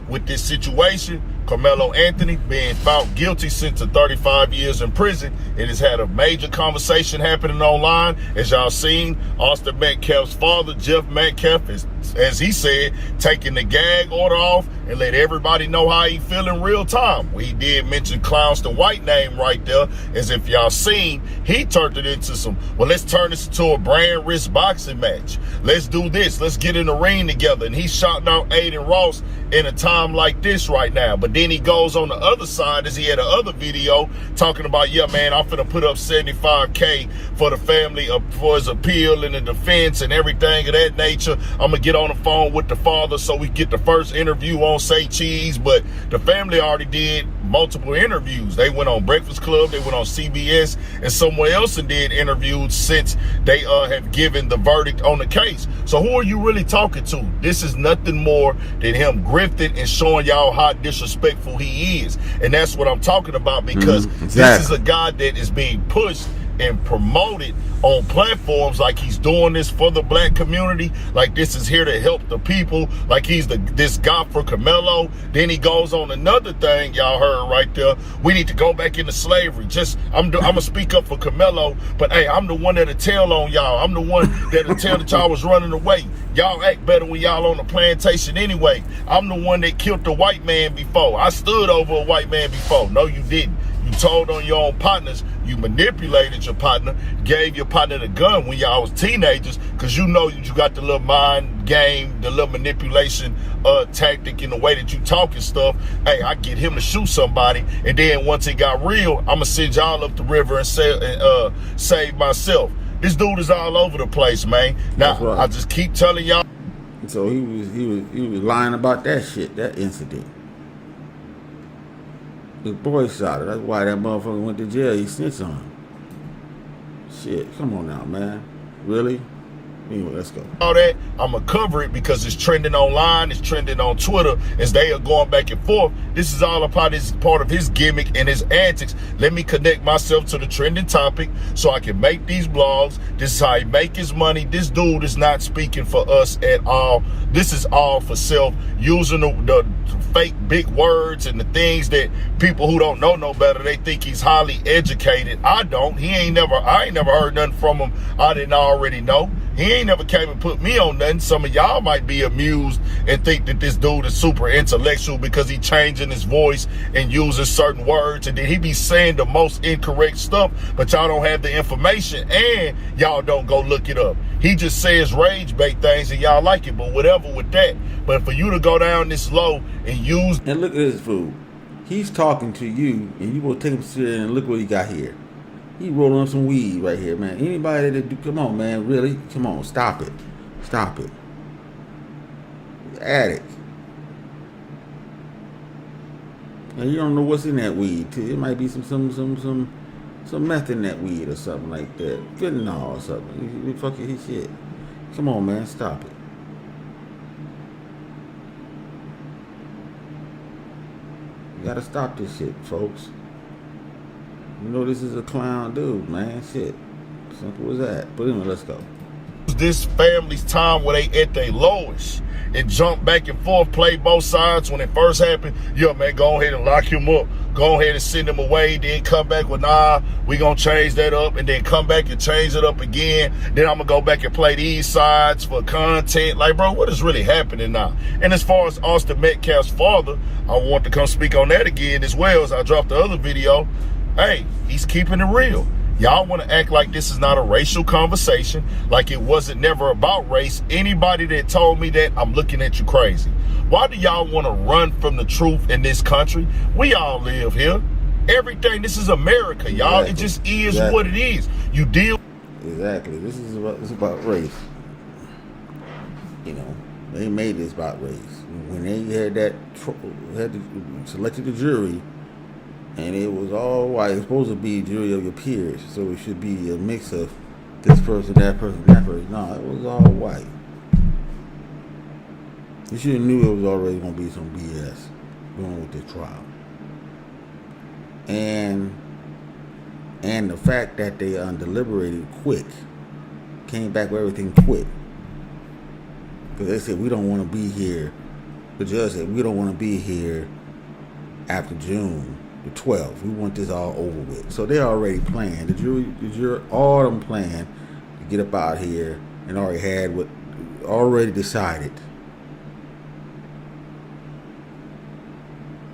With this situation, Karmelo Anthony being found guilty, sent to 35 years in prison. It has had a major conversation happening online. As y'all seen, Austin Metcalf's father, Jeff Metcalf, is as he said, taking the gag order off and let everybody know how he feel in real time. We did mention Charleston White name right there, as if y'all seen, he turned it into some, well, let's turn this into a brand risk boxing match. Let's do this. Let's get in the ring together. And he's shouting out Aiden Ross in a time like this right now. But then he goes on the other side, as he had another video talking about, yeah, man, I'm finna put up $75K for the family, for his appeal and the defense and everything of that nature. I'm gonna get on the phone with the father so we get the first interview on Say Cheese. But the family already did multiple interviews. They went on Breakfast Club, they went on CBS and somewhere else and did interviews since they have given the verdict on the case. So who are you really talking to? This is nothing more than him grifting and showing y'all how disrespectful he is. And that's what I'm talking about, because this is a guy that is being pushed and promoted on platforms like he's doing this for the black community, like this is here to help the people, like he's this guy for Karmelo. Then he goes on another thing y'all heard right there. We need to go back into slavery. I'm gonna speak up for Karmelo, but hey, I'm the one that'll tell on y'all. I'm the one that'll tell that y'all was running away. Y'all act better when y'all on the plantation anyway. I'm the one that killed the white man before. I stood over a white man before. No, you didn't. You told on your own partners. You manipulated your partner, gave your partner the gun when y'all was teenagers, because you know you got the little mind game, the little manipulation tactic in the way that you talk and stuff. Hey, I get him to shoot somebody, and then once it got real, I'm gonna send y'all up the river and save myself. This dude is all over the place, man. Now, right. I just keep telling y'all. So he was lying about that shit, that incident. His boy shot her. That's why that motherfucker went to jail. He snitched on him. Shit, come on now, man. Really? Anyway, let's go. All that, I'm going to cover it because it's trending online, it's trending on Twitter, as they are going back and forth. This is all part of his gimmick and his antics. Let me connect myself to the trending topic so I can make these blogs. This is how he make his money. This dude is not speaking for us at all. This is all for self, using the fake big words and the things that people who don't know no better, they think he's highly educated. I don't. I ain't never heard nothing from him I didn't already know. He ain't never came and put me on nothing. Some of y'all might be amused and think that this dude is super intellectual because he changing his voice and using certain words, and then he be saying the most incorrect stuff, but y'all don't have the information and y'all don't go look it up. He just says rage bait things and y'all like it, but whatever with that. But for you to go down this low and use... And look at this fool. He's talking to you and you will take him to and look what he got here. He rolling up some weed right here, man. Anybody that do, come on, man, really? Come on, stop it. Stop it. Addict. And you don't know what's in that weed, too. It might be some meth in that weed or something like that. Fentanyl or something. You fucking his shit. Come on, man, stop it. You gotta stop this shit, folks. You know this is a clown dude, man. Shit. Simple as that. But anyway, let's go. This family's time where they at their lowest and jump back and forth, play both sides. When it first happened, yeah, man, go ahead and lock him up. Go ahead and send him away. Then come back with, nah, we gonna change that up. And then come back and change it up again. Then I'm gonna go back and play these sides for content. Like, bro, what is really happening now? And as far as Austin Metcalf's father, I want to come speak on that again as well as I dropped the other video. Hey, he's keeping it real. Y'all want to act like this is not a racial conversation, like it wasn't never about race. Anybody that told me that, I'm looking at you crazy. Why do y'all want to run from the truth in this country? We all live here. Everything, this is America, y'all. Exactly. It just is what it is. You deal. Exactly. This is about race. You know, they made this about race. When they had selected the jury, and it was all white. It's supposed to be a jury of your peers, so it should be a mix of this person, that person, that person. No, it was all white. You should have knew it was already going to be some BS going with this trial. And the fact that they deliberated quick, came back with everything quick. Because they said, we don't want to be here. The judge said, we don't want to be here after June the 12th. We want this all over with. So they already planned. The jury, all of them planned to get up out here and already had what already decided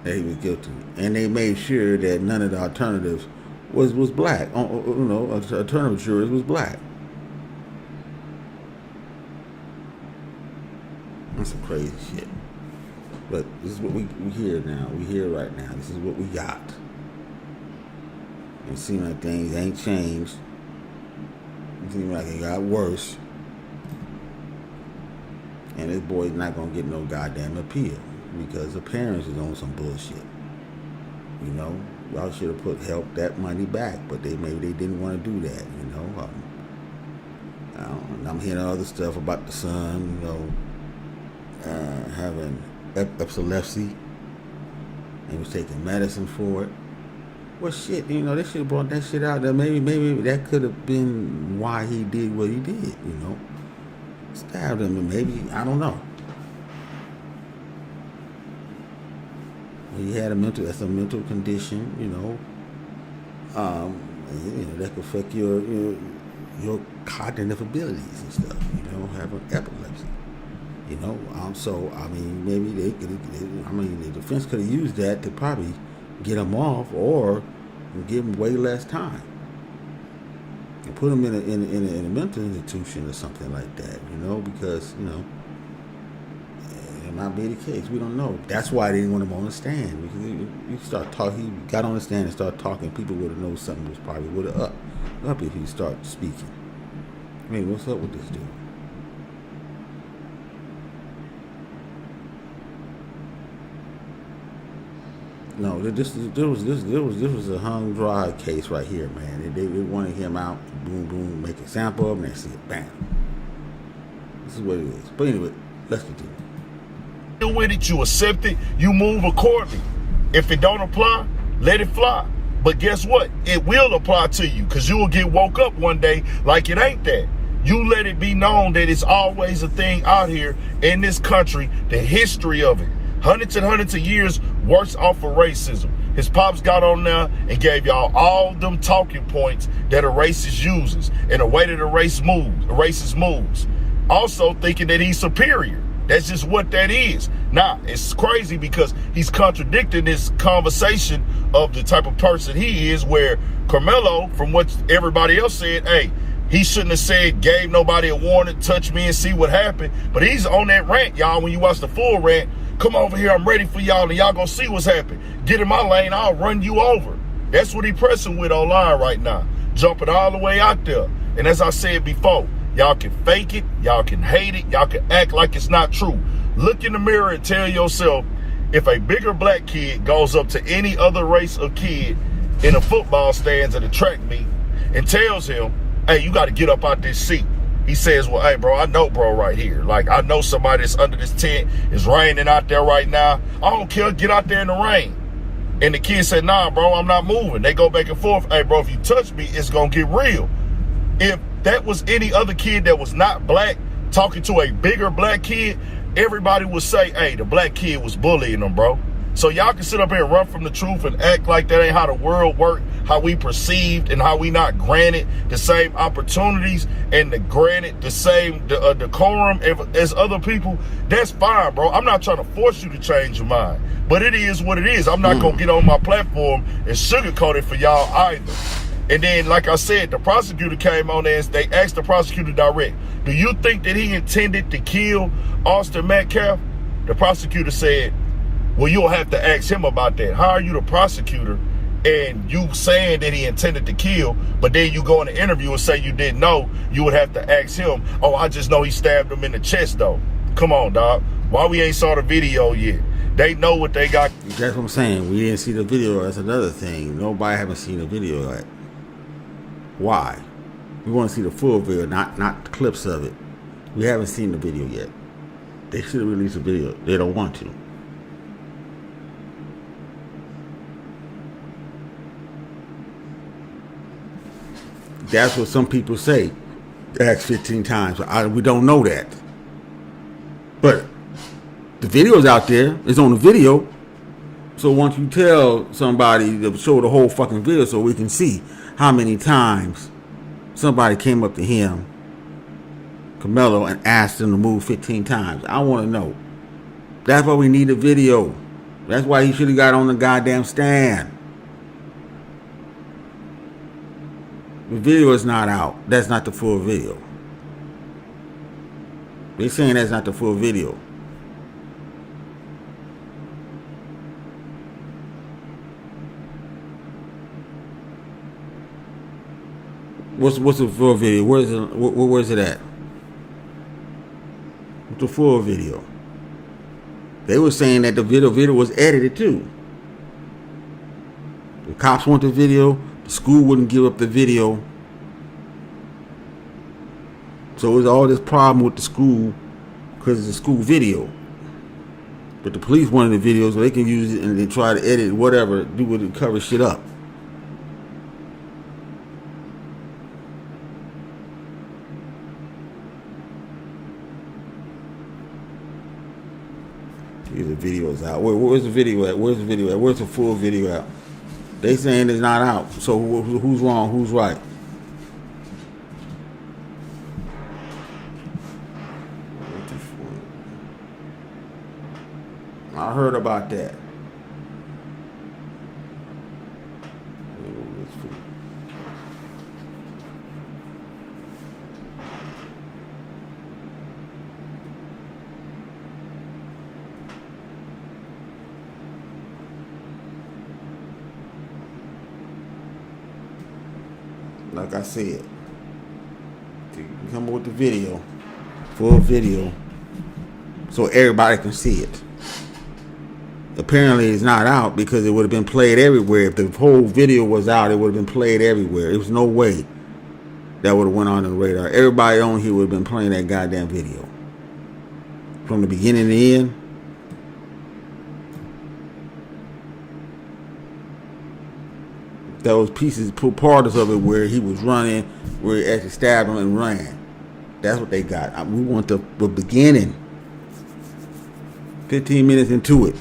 that he was guilty, and they made sure that none of the alternatives was black. Alternative jurors was black. That's some crazy shit. But this is what we hear now. We hear right now. This is what we got. It seems like things ain't changed. It seems like it got worse. And this boy's not gonna get no goddamn appeal because the parents is on some bullshit. You know, y'all should have help that money back, but maybe they didn't want to do that. You know, I'm hearing other stuff about the son. You know, having epilepsy and was taking medicine for it. Well, shit, you know, they should have brought that shit out there. Maybe that could have been why he did what he did. You know, stabbed him, and maybe I don't know. He had that's a mental condition, you know. That could affect your cognitive abilities and stuff. You know, having epilepsy. You know, so I mean, maybe the defense could have used that to probably get him off or give him way less time and put him in a mental institution or something like that. You know, because it might be the case. We don't know. That's why they didn't want him on the stand. Because you start talking, he got on the stand and started talking. People would have known something was probably would have up if he started speaking. I mean, what's up with this dude? No, this was a hung dry case right here, man. They wanted him out, boom, boom, make a sample of him, and that's it, bam. This is what it is. But anyway, let's continue. You with it, you accept it, you move accordingly. If it don't apply, let it fly. But guess what? It will apply to you, because you will get woke up one day like it ain't that. You let it be known that it's always a thing out here in this country, the history of it. Hundreds and hundreds of years worse off of racism. His pops got on there and gave y'all all them talking points that a racist uses and the way that a racist moves. Also thinking that he's superior. That's just what that is. Now, it's crazy because he's contradicting this conversation of the type of person he is, where Karmelo, from what everybody else said, hey, he shouldn't have said, gave nobody a warning, touch me and see what happened. But he's on that rant, y'all. When you watch the full rant, come over here, I'm ready for y'all, and y'all gonna see what's happening. Get in my lane, I'll run you over. That's what he pressing with online right now. Jumping all the way out there. And as I said before, y'all can fake it, y'all can hate it, y'all can act like it's not true. Look in the mirror and tell yourself, if a bigger black kid goes up to any other race of kid in a football stands at a track meet and tells him, hey, you gotta get up out this seat. He says, well, hey, bro, I know bro right here. Like, I know somebody that's under this tent. It's raining out there right now. I don't care. Get out there in the rain. And the kid said, nah, bro, I'm not moving. They go back and forth. Hey, bro, if you touch me, it's going to get real. If that was any other kid that was not black talking to a bigger black kid, everybody would say, hey, the black kid was bullying them, bro. So y'all can sit up here and run from the truth and act like that ain't how the world works, how we perceived and how we not granted the same opportunities and granted the same decorum as other people. That's fine, bro. I'm not trying to force you to change your mind, but it is what it is. I'm not going to get on my platform and sugarcoat it for y'all either. And then, like I said, the prosecutor came on there and they asked the prosecutor direct, do you think that he intended to kill Austin Metcalf? The prosecutor said, well, you'll have to ask him about that. How are you the prosecutor and you saying that he intended to kill, but then you go in the interview and say you didn't know? You would have to ask him, oh, I just know he stabbed him in the chest, though. Come on, dog. Why we ain't saw the video yet? They know what they got. That's what I'm saying. We didn't see the video. That's another thing. Nobody haven't seen the video yet. Why? We want to see the full video, not clips of it. We haven't seen the video yet. They should have released a video. They don't want to. That's what some people say. Ask 15 times. We don't know that. But the video's out there. It's on the video. So once you tell somebody to show the whole fucking video so we can see how many times somebody came up to him, Karmelo and asked him to move 15 times. I want to know. That's why we need a video. That's why he should have got on the goddamn stand. The video is not out. That's not the full video. They're saying that's not the full video. What's the full video? Where's it at? What's the full video? They were saying that the video was edited too. The cops want the video. The school wouldn't give up the video. So it was all this problem with the school because it's a school video. But the police wanted the video so they can use it and they try to edit whatever, do it and cover shit up. The video's out. Where's the video at? Where's the video at? Where's the full video at? They saying it's not out. So who's wrong? Who's right? I heard about that. Like I said, come up with the video, full video, so everybody can see it. Apparently it's not out because it would have been played everywhere. If the whole video was out, it would have been played everywhere. There was no way that would have went on the radar. Everybody on here would have been playing that goddamn video. From the beginning to the end. Those pieces, parts of it where he was running, where he actually stabbed him and ran. That's what they got. We want the beginning. 15 minutes into it.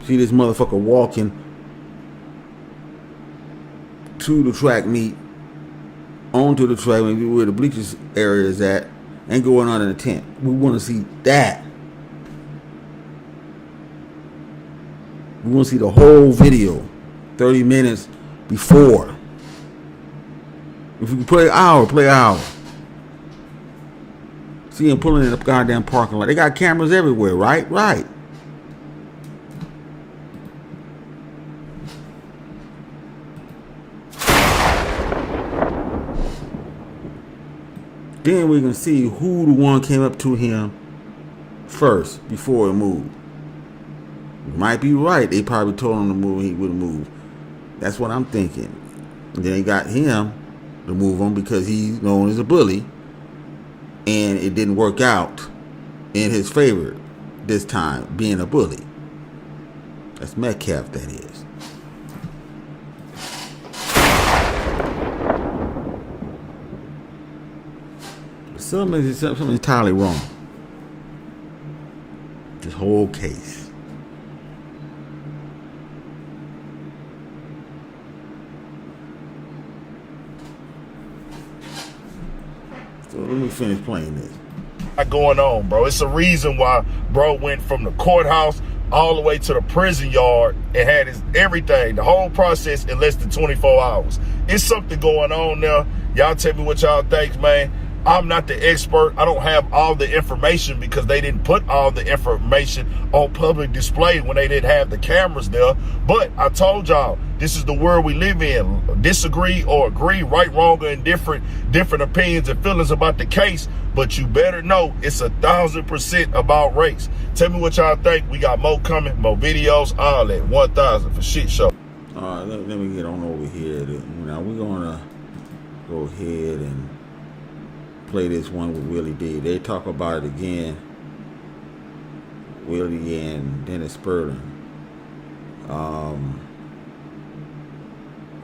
See this motherfucker walking to the track meet, onto the track meet where the bleachers area is at, and going on in the tent. We want to see that. We want to see the whole video. 30 minutes before. If you can play an hour, play an hour. See him pulling in the goddamn parking lot. They got cameras everywhere, right? Right. Then we can see who the one came up to him first before he moved. Might be right. They probably told him to move. He would have moved. That's what I'm thinking. And then they got him to move him because he's known as a bully. And it didn't work out in his favor this time, being a bully. That's Metcalf, that is. Something entirely wrong. This whole case. So let me finish playing this. Going on, bro. It's a reason why bro went from the courthouse all the way to the prison yard and had his everything, the whole process in less than 24 hours. It's something going on there. Y'all tell me what y'all think, man. I'm not the expert. I don't have all the information because they didn't put all the information on public display when they didn't have the cameras there. But I told y'all, this is the world we live in. Disagree or agree, right, wrong, or indifferent, different opinions and feelings about the case. But you better know it's 1,000% about race. Tell me what y'all think. We got more coming, more videos, all that. 1,000 for shit show. All right, let me get on over here. Now we're gonna go ahead and play this one with Willie D. They talk about it again. Willie and Dennis Spurling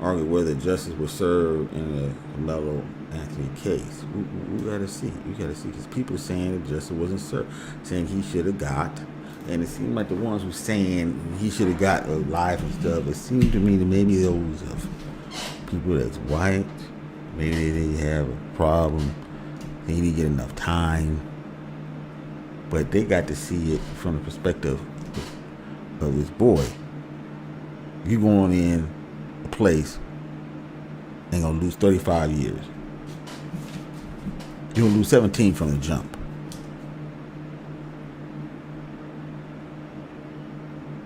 argue whether justice was served in the Karmelo Anthony case. We gotta see. You gotta see because people saying that justice wasn't served, saying he should have got, and it seemed like the ones who saying he should have got life and stuff. It seemed to me that maybe those of people that's white, maybe they have a problem He didn't get enough time. But they got to see it from the perspective of his boy. You going in a place and gonna lose 35 years. You're gonna lose 17 from the jump.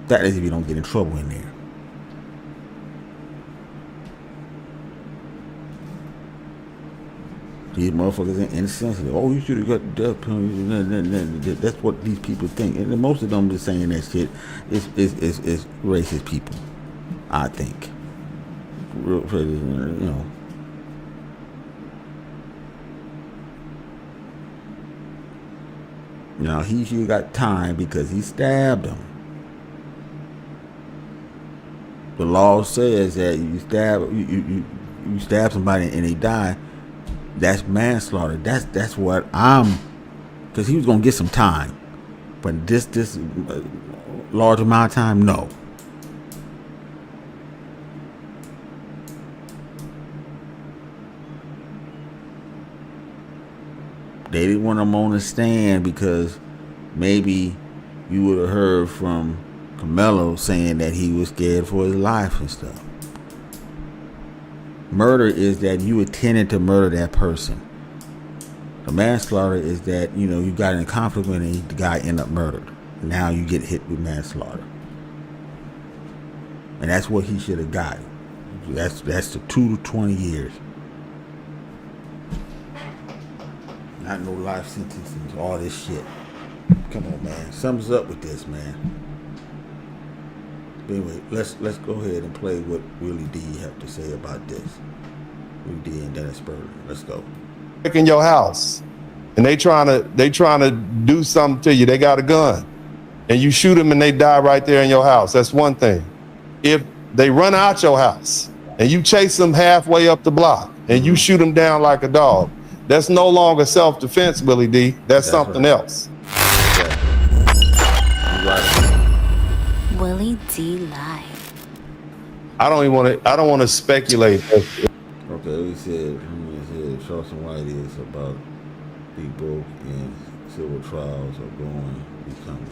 That is if you don't get in trouble in there. These motherfuckers are insensitive. Oh, you should have got the death penalty. That's what these people think. And most of them just saying that shit is racist people, I think. You know. Now, he should have got time because he stabbed him. The law says that you stab somebody and they die. That's manslaughter. That's what I'm, because he was gonna get some time, but this large amount of time, no. They didn't want him on the stand because maybe you would have heard from Karmelo saying that he was scared for his life and stuff. Murder is that you intended to murder that person. The manslaughter is that, you know, you got in a conflict with him, the guy ended up murdered. Now you get hit with manslaughter. And that's what he should have got. That's the 2 to 20 years. Not no life sentences, all this shit. Come on, man. Something's up with this, man. But anyway, let's go ahead and play what Willie D have to say about this. Willie D and Dennis Berger. Let's go. In your house, and they trying to do something to you. They got a gun, and you shoot them and they die right there in your house. That's one thing. If they run out your house and you chase them halfway up the block and you shoot them down like a dog, that's no longer self-defense, Willie D. That's something right. else. Willie D live. I don't want to speculate. Okay, we said Charleston White is about be broke and civil trials are going to be coming.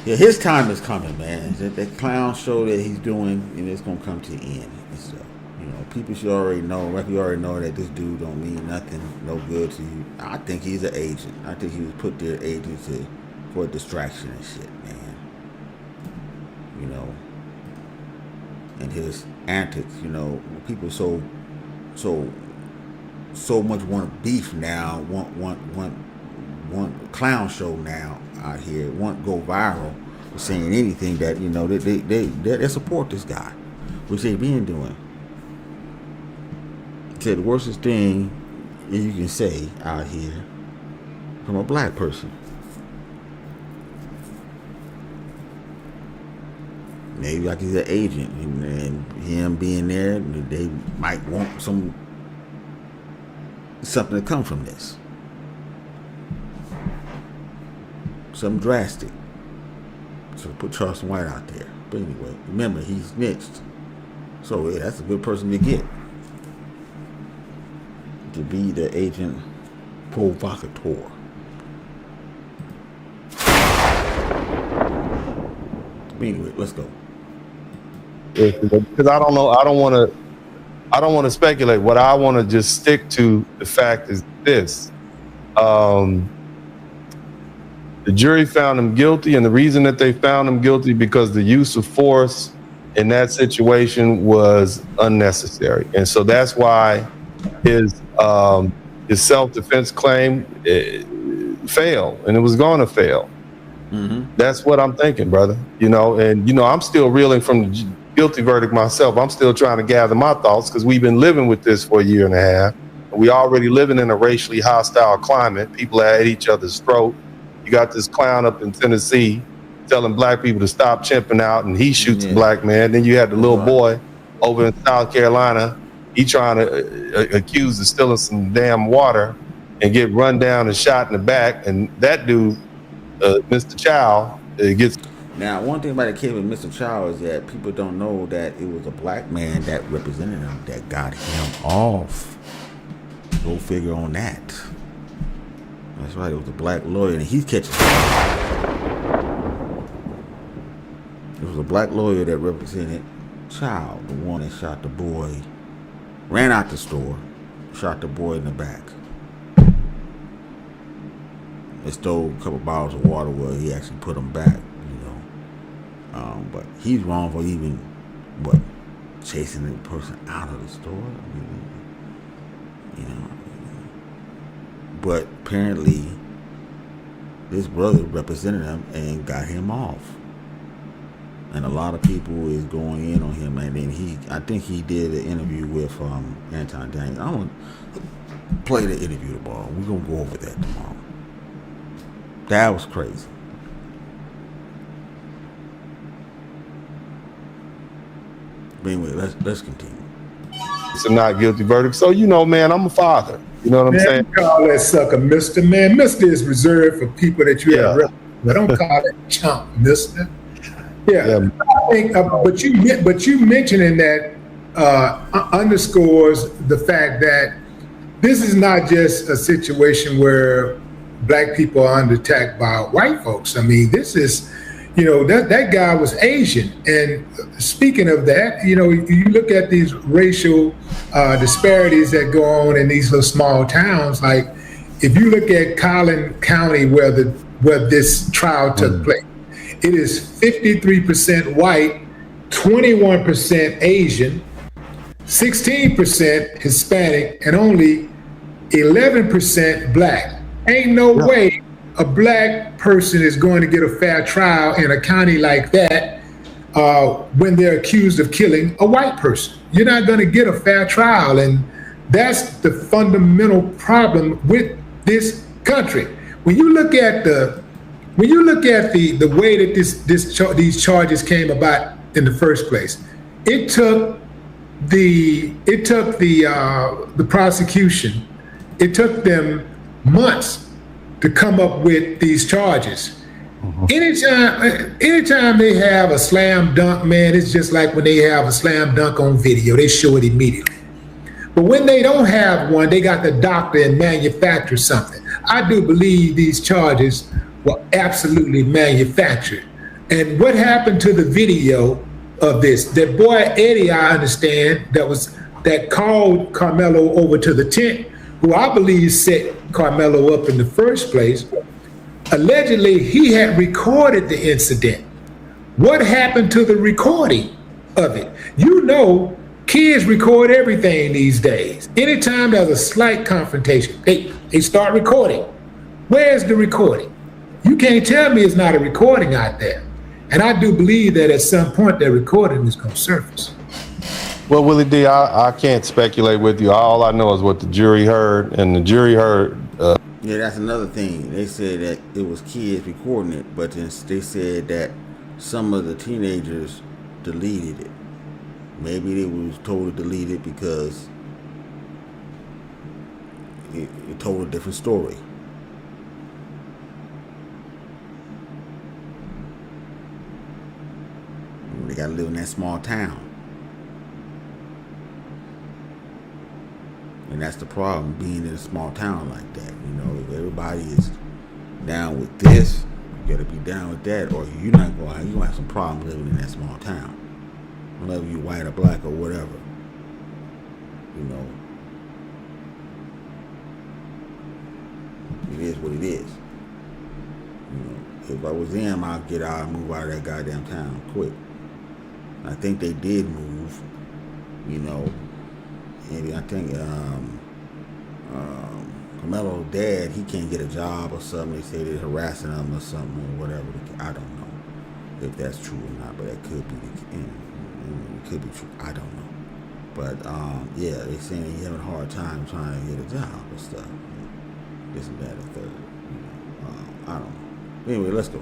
Yeah, his time is coming, man. That clown show that he's doing, and it's gonna come to an end and stuff. You know, people should already know. Like we already know that this dude don't mean nothing, no good to you. I think he's an agent. I think he was put there agent for a distraction and shit, man. You know, and his antics. You know, people so much want beef now. Want clown show now out here. Want go viral for saying anything that, you know, they support this guy, which they been doing. Said the worstest thing you can say out here from a black person. Maybe like he's an agent, and him being there, they might want something to come from this. Something drastic. So put Charleston White out there. But anyway, remember, he snitched. So yeah, that's a good person to get. To be the agent provocateur. Anyway, let's go. Because I don't know. I don't want to speculate. What I want to just stick to the fact is this. The jury found him guilty, and the reason that they found him guilty because the use of force in that situation was unnecessary, and so that's why his self-defense claim failed, and it was going to fail. Mm-hmm. That's what I'm thinking, brother. You know, and you know, I'm still reeling from the guilty verdict myself. I'm still trying to gather my thoughts because we've been living with this for a year and a half. We already living in a racially hostile climate. People are at each other's throat. You got this clown up in Tennessee telling black people to stop chimping out, and he shoots a black man. Then you had the little boy over in South Carolina. He trying to accuse of stealing some damn water and get run down and shot in the back. And that dude, Mr. Chow, gets. Now, one thing about the case with Mr. Chow is that people don't know that it was a black man that represented him that got him off. Go figure on that. That's right. It was a black lawyer, and he's catching. It was a black lawyer that represented Child, the one that shot the boy, ran out the store, shot the boy in the back. They stole a couple bottles of water where he actually put them back, but he's wrong for even, chasing the person out of the store. But apparently, this brother represented him and got him off. And a lot of people is going in on him. And then I think he did an interview with Anton Daniels. I'm going to play the interview tomorrow. We're going to go over that tomorrow. That was crazy. But anyway, let's continue. It's a not guilty verdict. So, man, I'm a father. You know what I'm saying? Call that sucker Mr. Man. Mr. is reserved for people that you have read. But don't call that chump Mr. Yeah. I think, but you mentioning that underscores the fact that this is not just a situation where black people are under attack by white folks. I mean, this is, that guy was Asian. And speaking of that, you look at these racial disparities that go on in these little small towns. Like, if you look at Collin County, where this trial took place, it is 53% white, 21% Asian, 16% Hispanic, and only 11% black. Ain't no way a black person is going to get a fair trial in a county like that when they're accused of killing a white person. You're not going to get a fair trial, and that's the fundamental problem with this country. When you look at the way that these charges came about in the first place, it took the prosecution, it took them months to come up with these charges. Anytime they have a slam dunk, man, it's just like when they have a slam dunk on video, they show it immediately. But when they don't have one, they got the doctor and manufacture something. I do believe these charges were absolutely manufactured. And what happened to the video of this? That boy Eddie, I understand, that called Karmelo over to the tent, who I believe set Karmelo up in the first place. Allegedly, he had recorded the incident. What happened to the recording of it? Kids record everything these days. Anytime there's a slight confrontation, they start recording. Where's the recording? You can't tell me it's not a recording out there. And I do believe that at some point that recording is going to surface. Well, Willie D, I can't speculate with you. All I know is what the jury heard, and the jury heard. Yeah, that's another thing. They said that it was kids recording it, but then they said that some of the teenagers deleted it. Maybe they was told to delete it because it told a different story. They gotta live in that small town. And that's the problem, being in a small town like that. If everybody is down with this, you gotta be down with that, or you're gonna have some problems living in that small town. Whether you white or black or whatever. It is what it is. If I was them, I'd get out and move out of that goddamn town quick. I think they did move, and I think Karmelo's dad, he can't get a job or something. They say they're harassing him or something or whatever. I don't know if that's true or not, but that could be true. I don't know. But yeah, they're saying he's having a hard time trying to get a job and stuff. This and that and third. I don't know. Anyway, let's go.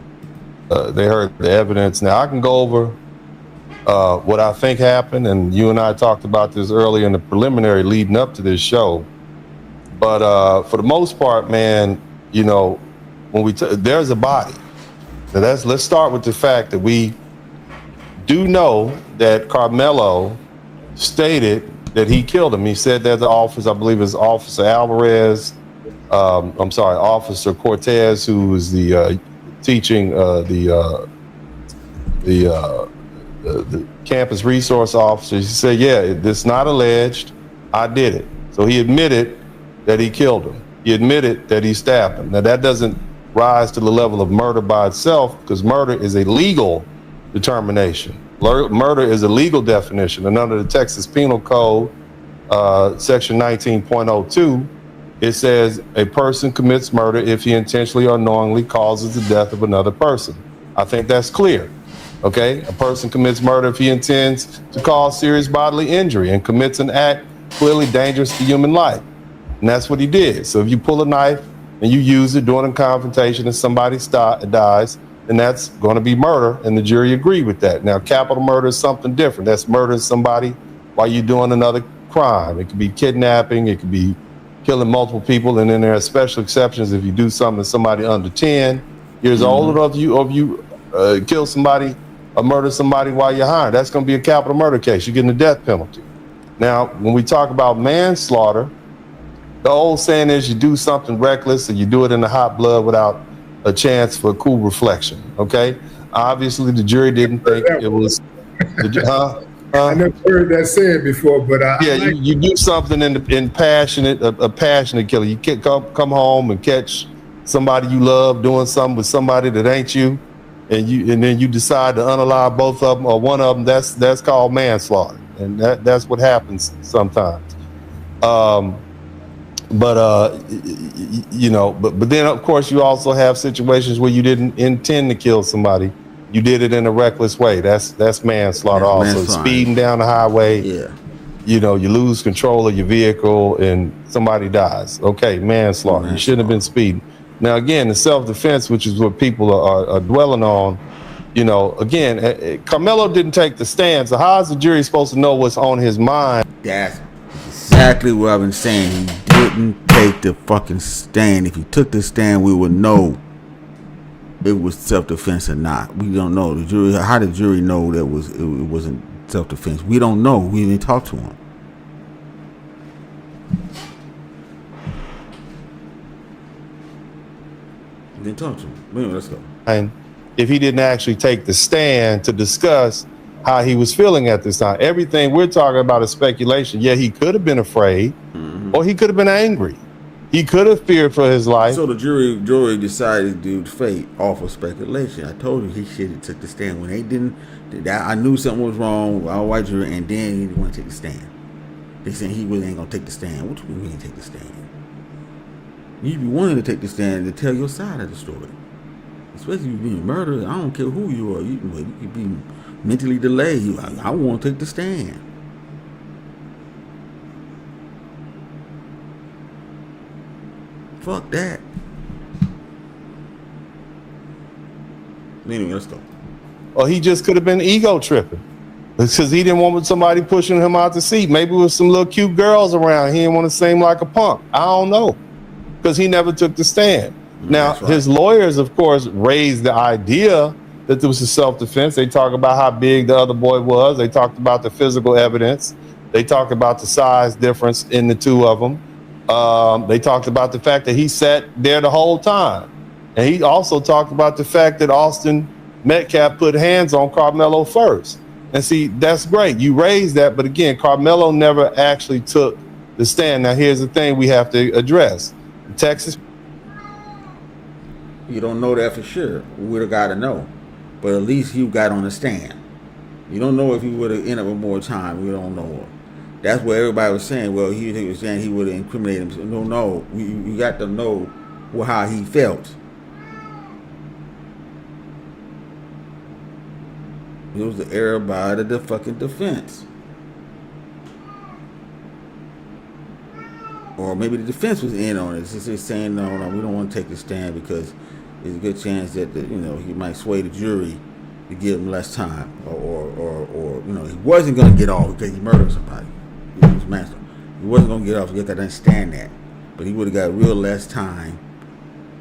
They heard the evidence. Now I can go over what I think happened, and you and I talked about this earlier in the preliminary leading up to this show. But for the most part, man, when there's a body. Now let's start with the fact that we do know that Karmelo stated that he killed him. He said that the officer, I believe it's Officer Alvarez, Officer Cortez, who was the teaching the campus resource officer. He said, yeah, it's not alleged. I did it. So he admitted that he killed him. He admitted that he stabbed him. Now that doesn't rise to the level of murder by itself, because murder is a legal determination. Murder is a legal definition, and under the Texas Penal Code, section 19.02, it says a person commits murder if he intentionally or knowingly causes the death of another person. I think that's clear. Okay, a person commits murder if he intends to cause serious bodily injury and commits an act clearly dangerous to human life. And that's what he did. So if you pull a knife and you use it during a confrontation and somebody dies, then that's going to be murder, and the jury agreed with that. Now, capital murder is something different. That's murdering somebody while you're doing another crime. It could be kidnapping, it could be killing multiple people, and then there are special exceptions if you do something to somebody under 10 years old, or if you kill somebody or murder somebody while you're hiring. That's going to be a capital murder case. You're getting a death penalty. Now, when we talk about manslaughter, the old saying is you do something reckless and you do it in the hot blood without a chance for cool reflection. Okay, obviously the jury didn't think it was. I never heard that said before, but you do something in passionate, a passionate killer. You can't come home and catch somebody you love doing something with somebody that ain't you, and then you decide to unalive both of them or one of them. That's called manslaughter, and that's what happens sometimes. But then of course you also have situations where you didn't intend to kill somebody. You did it in a reckless way. That's manslaughter. Also, speeding down the highway. Yeah. You lose control of your vehicle and somebody dies. Okay, manslaughter. You shouldn't have been speeding. Now again, the self-defense, which is what people are dwelling on. Again, Karmelo didn't take the stand. So how is the jury supposed to know what's on his mind? That's exactly what I've been saying. He didn't take the fucking stand. If he took the stand, we would know it was self-defense or not. We don't know. The jury. How did the jury know that it wasn't self-defense? We don't know. We didn't talk to him. We didn't talk to him. Anyway, let's go. And if he didn't actually take the stand to discuss how he was feeling at this time, everything we're talking about is speculation. Yeah, he could have been afraid, or he could have been angry. He could have feared for his life. So the jury decided to do fate off of speculation. I told you he should have took the stand when they didn't. I knew something was wrong with our white jury, and then he didn't want to take the stand. They said he really ain't gonna take the stand. What do you mean take the stand? You be wanting to take the stand to tell your side of the story, especially if you're being murdered. I don't care who you are. You could be mentally delayed. I want to take the stand. Fuck that. Anyway, let's go. Or he just could have been ego tripping because he didn't want somebody pushing him out the seat. Maybe with some little cute girls around. He didn't want to seem like a punk. I don't know, because he never took the stand. Now, his lawyers, of course, raised the idea that there was a self-defense. They talk about how big the other boy was. They talked about the physical evidence. They talked about the size difference in the two of them. They talked about the fact that he sat there the whole time. And he also talked about the fact that Austin Metcalf put hands on Karmelo first. And see, that's great. You raised that. But again, Karmelo never actually took the stand. Now, here's the thing we have to address. Texas. You don't know that for sure. We would have got to know. But at least he got on the stand. You don't know if he would have ended up with more time. We don't know. That's what everybody was saying. Well, he was saying he would have incriminated himself. No. You got to know how he felt. It was the error by the fucking defense. Or maybe the defense was in on it. It's just saying, no, we don't want to take the stand because there's a good chance that he might sway the jury to give him less time, or he wasn't going to get off because he murdered somebody. He was master. He wasn't going to get off. You got to understand that. But he would have got real less time.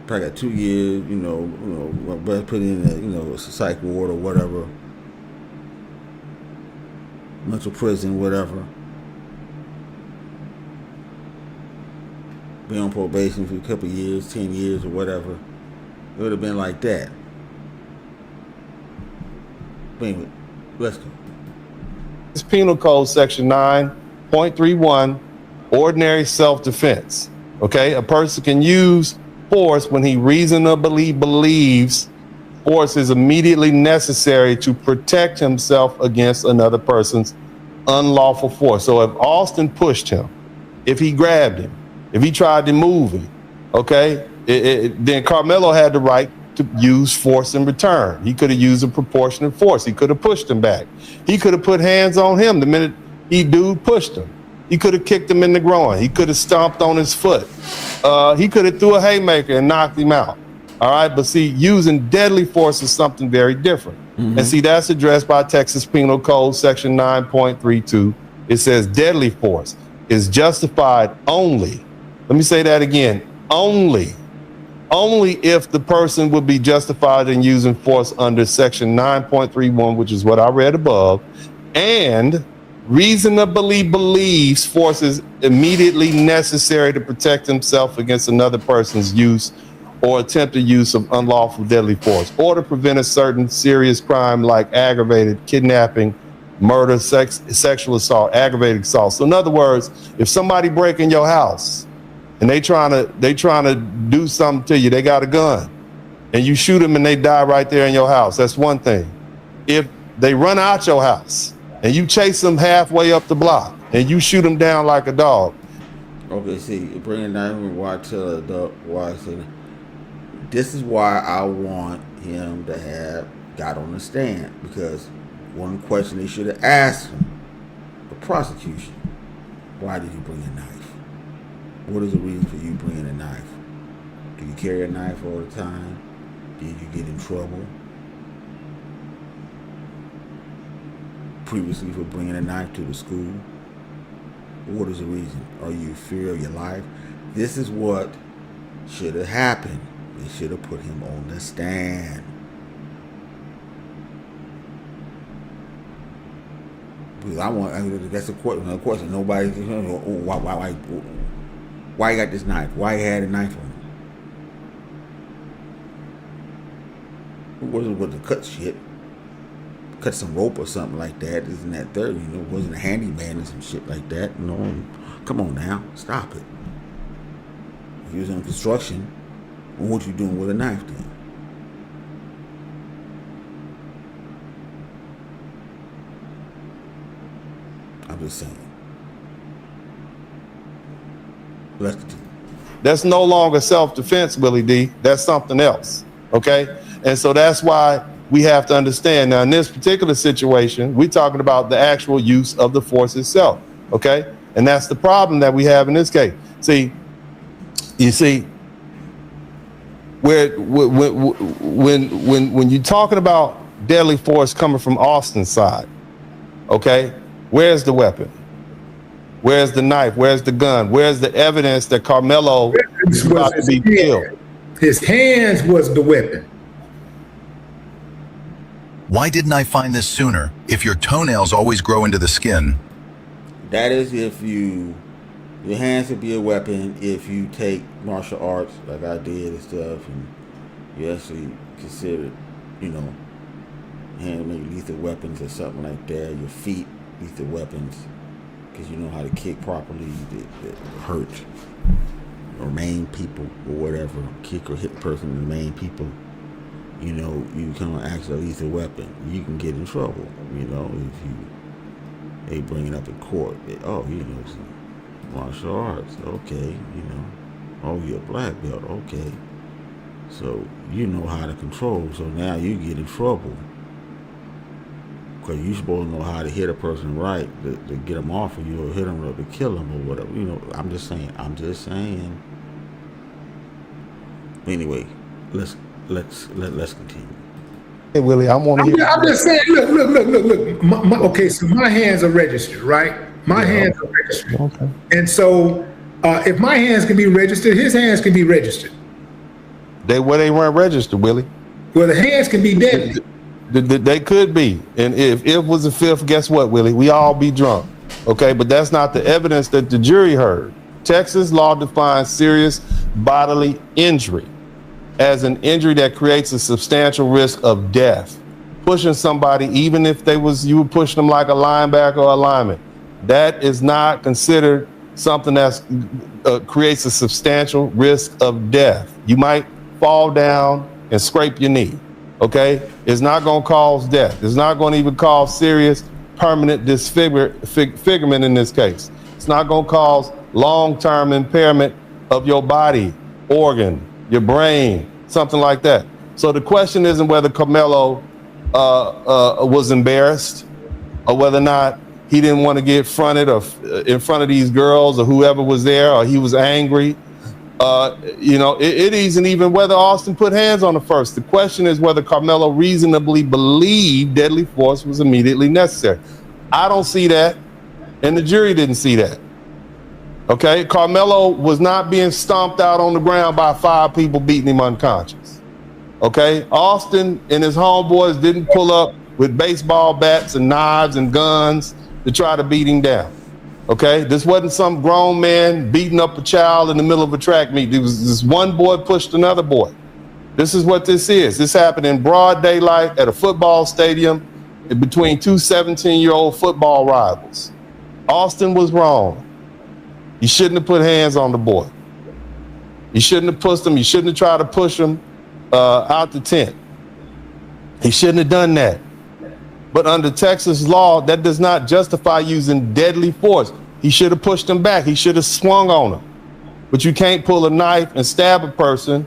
Probably got 2 years. Put in a psych ward or whatever, mental prison, whatever. be on probation for a couple of years, 10 years or whatever. It would have been like that. But anyway, let's go. It's Penal Code Section 9.31, ordinary self-defense. Okay, a person can use force when he reasonably believes force is immediately necessary to protect himself against another person's unlawful force. So if Austin pushed him, if he grabbed him, if he tried to move him, okay, then Karmelo had the right to use force in return. He could have used a proportionate force. He could have pushed him back. He could have put hands on him the minute dude pushed him. He could have kicked him in the groin. He could have stomped on his foot. He could have threw a haymaker and knocked him out. All right, but see, using deadly force is something very different. And see, that's addressed by Texas Penal Code Section 9.32. It says deadly force is justified only. Let me say that again. Only if the person would be justified in using force under Section 9.31, which is what I read above, and reasonably believes force is immediately necessary to protect himself against another person's use or attempted use of unlawful deadly force, or to prevent a certain serious crime like aggravated kidnapping, murder, sexual assault, aggravated assault. So in other words, if somebody break in your house and they trying to do something to you, they got a gun, and you shoot them and they die right there in your house, that's one thing. If they run out your house and you chase them halfway up the block and you shoot them down like a dog. Okay, see, bringing down why I tell why I say this is why I want him to have got on the stand, because one question they should have asked him, the prosecution, why did you bring a knife? What is the reason for you bringing a knife? Do you carry a knife all the time? Did you get in trouble previously for bringing a knife to the school? What is the reason? Are you in fear of your life? This is what should have happened. They should have put him on the stand. Because that's a question. Nobody, why you got this knife? Why you had a knife on him? Wasn't with the cut shit. Cut some rope or something like that. Isn't that third? Wasn't a handyman or some shit like that. No, come on now, stop it. If you was in construction, what you doing with a knife then? I'm just saying. Let's continue. That's no longer self-defense, Willie D. That's something else. Okay? And so that's why we have to understand. Now, in this particular situation, we're talking about the actual use of the force itself. Okay? And that's the problem that we have in this case. See, you see, when you're talking about deadly force coming from Austin's side, okay, where's the weapon? Where's the knife? Where's the gun? Where's the evidence that Karmelo is about to be killed? His hands was the weapon. Why didn't I find this sooner if your toenails always grow into the skin? That is if your hands would be a weapon if you take martial arts like I did and stuff, and you actually consider, hands maybe lethal weapons or something like that. Your feet, lethal weapons, because you know how to kick properly that hurt or maim people or whatever. Kick or hit a person and maim people. You become an actual lethal weapon. You can get in trouble, if they bring it up in court. Some martial arts, okay, you're a black belt, okay. So you know how to control, so now you get in trouble. Because you're supposed to know how to hit a person right, to get them off of you, or hit them or to kill them or whatever. I'm just saying. Anyway, let's continue. Hey, Willie, I'm just saying, look. Okay, so my hands are registered, right? My hands are registered. Okay. And so if my hands can be registered, his hands can be registered. They weren't registered, Willie. Well, the hands can be deadly. They could be. And if it was a fifth, guess what, Willie? We all be drunk. Okay, but that's not the evidence that the jury heard. Texas law defines serious bodily injury as an injury that creates a substantial risk of death. Pushing somebody, even if you were pushing them like a linebacker or a lineman, that is not considered something that creates a substantial risk of death. You might fall down and scrape your knee, okay? It's not going to cause death. It's not going to even cause serious permanent disfigurement in this case. It's not going to cause long-term impairment of your body, organ, your brain, something like that. So the question isn't whether Karmelo was embarrassed or whether or not he didn't want to get fronted or in front of these girls or whoever was there, or he was angry. It isn't even whether Austin put hands on the first. The question is whether Karmelo reasonably believed deadly force was immediately necessary. I don't see that, and the jury didn't see that. Okay, Karmelo was not being stomped out on the ground by 5 people beating him unconscious. Okay, Austin and his homeboys didn't pull up with baseball bats and knives and guns to try to beat him down. Okay, this wasn't some grown man beating up a child in the middle of a track meet. It was this one boy pushed another boy. This is what this is. This happened in broad daylight at a football stadium between 2 17-year-old football rivals. Austin was wrong. You shouldn't have put hands on the boy. You shouldn't have pushed him. You shouldn't have tried to push him out the tent. He shouldn't have done that. But under Texas law, that does not justify using deadly force. He should have pushed him back. He should have swung on him. But you can't pull a knife and stab a person.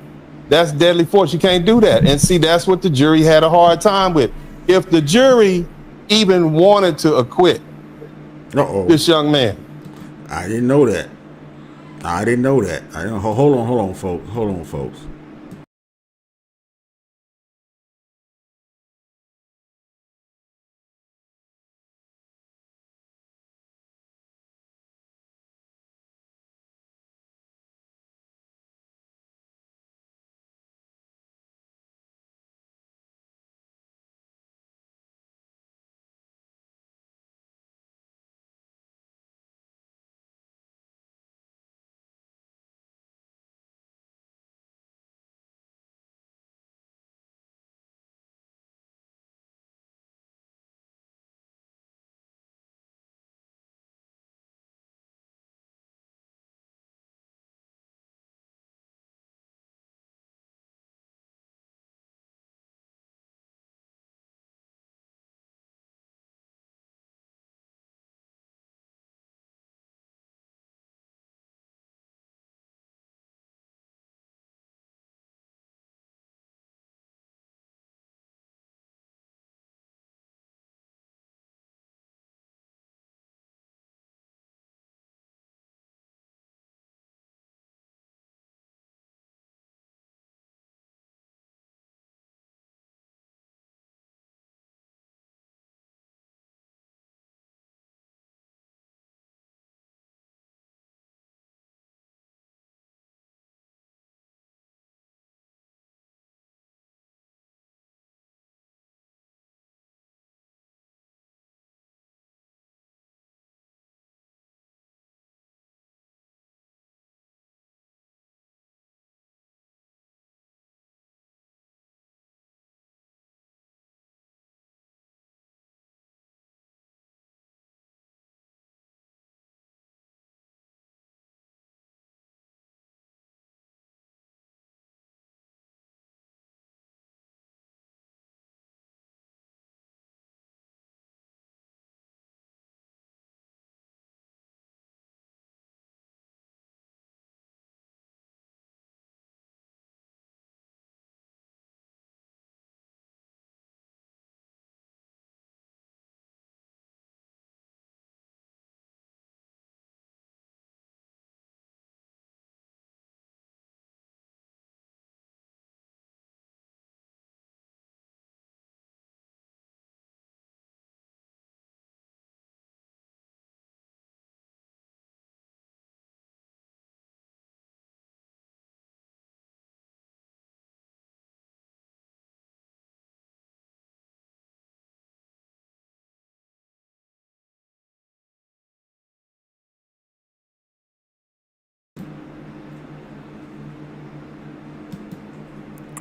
That's deadly force. You can't do that. And see, that's what the jury had a hard time with. If the jury even wanted to acquit this young man. I didn't know that. Hold on, folks.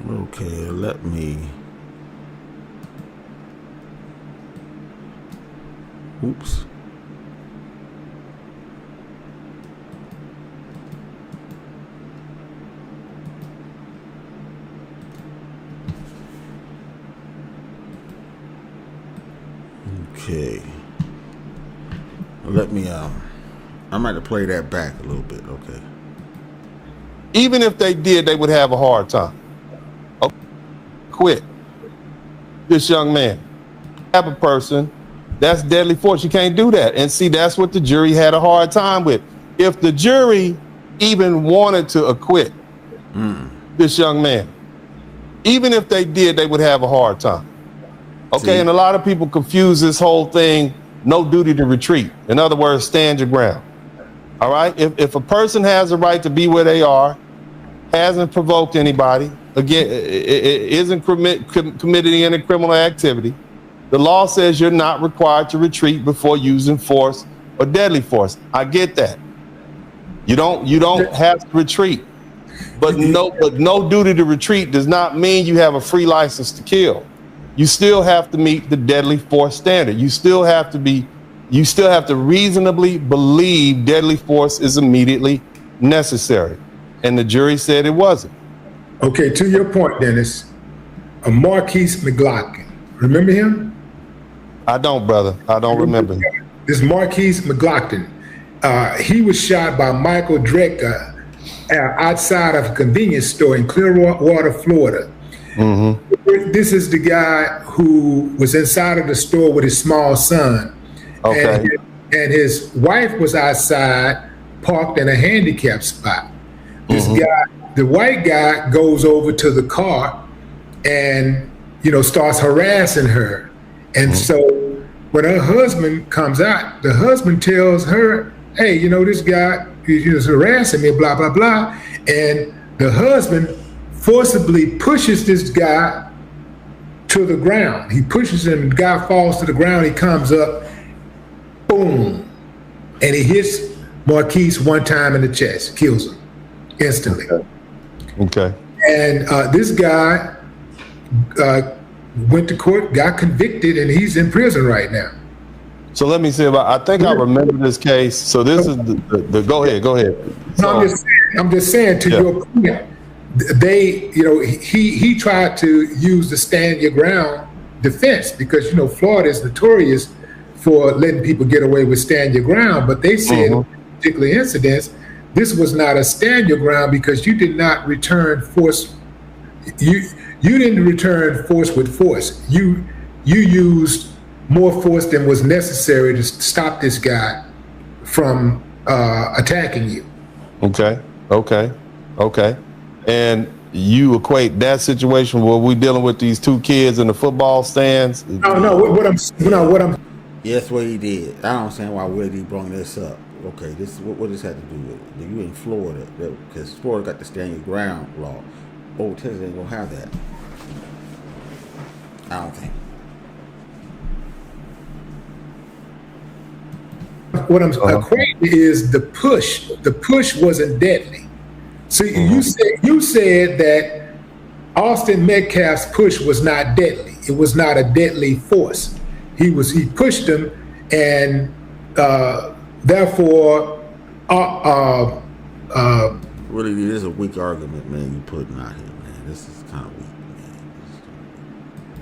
Okay, let me. Oops. Okay. Let me I might have to play that back a little bit, okay. Even if they did, they would have a hard time. Okay. Quit. This young man. Have a person that's deadly force. You can't do that. And see, that's what the jury had a hard time with. If the jury even wanted to acquit this young man, even if they did, they would have a hard time. Okay, See? and a lot of people confuse this whole thing, no duty to retreat. In other words, stand your ground. All right? If a person has a right to be where they are, hasn't provoked anybody, again, isn't committed any criminal activity, the law says you're not required to retreat before using force or deadly force. I get that. You don't have to retreat. But no duty to retreat does not mean you have a free license to kill. You still have to meet the deadly force standard. You still have to reasonably believe deadly force is immediately necessary. And the jury said it wasn't. Okay, to your point, Dennis, Marquise McLaughlin, remember him? I don't, brother. I don't remember him. This Marquise McLaughlin, he was shot by Michael Drecker outside of a convenience store in Clearwater, Florida. Mm-hmm. This is the guy who was inside of the store with his small son. Okay. And his wife was outside, parked in a handicap spot. This guy, the white guy, goes over to the car and, starts harassing her. And so when her husband comes out, the husband tells her, hey, this guy is harassing me, blah, blah, blah. And the husband forcibly pushes this guy to the ground. He pushes him, the guy falls to the ground, he comes up, boom, and he hits Marquise one time in the chest, kills him instantly. Okay. And this guy went to court, got convicted, and he's in prison right now. So let me see I think I remember this case. So this is the go ahead. No, I'm just saying to your point, they, he tried to use the stand your ground defense because, Florida is notorious for letting people get away with stand your ground. But they said in particular incidents, this was not a stand your ground because you did not return force. You didn't return force with force. You used more force than was necessary to stop this guy from attacking you. Okay. And you equate that situation where we're dealing with these two kids in the football stands? No. What I'm. Yes, what he did. I don't understand why he brought this up. Okay, this what does this have to do with it? You in Florida, because Florida got the stand your ground law. Old Texas ain't gonna have that. I don't think. What I'm equating is the push. The push wasn't deadly. So you said that Austin Metcalf's push was not deadly. It was not a deadly force. He pushed him, and therefore, really, this is a weak argument, man. You putting out here, man. This is kind of weak,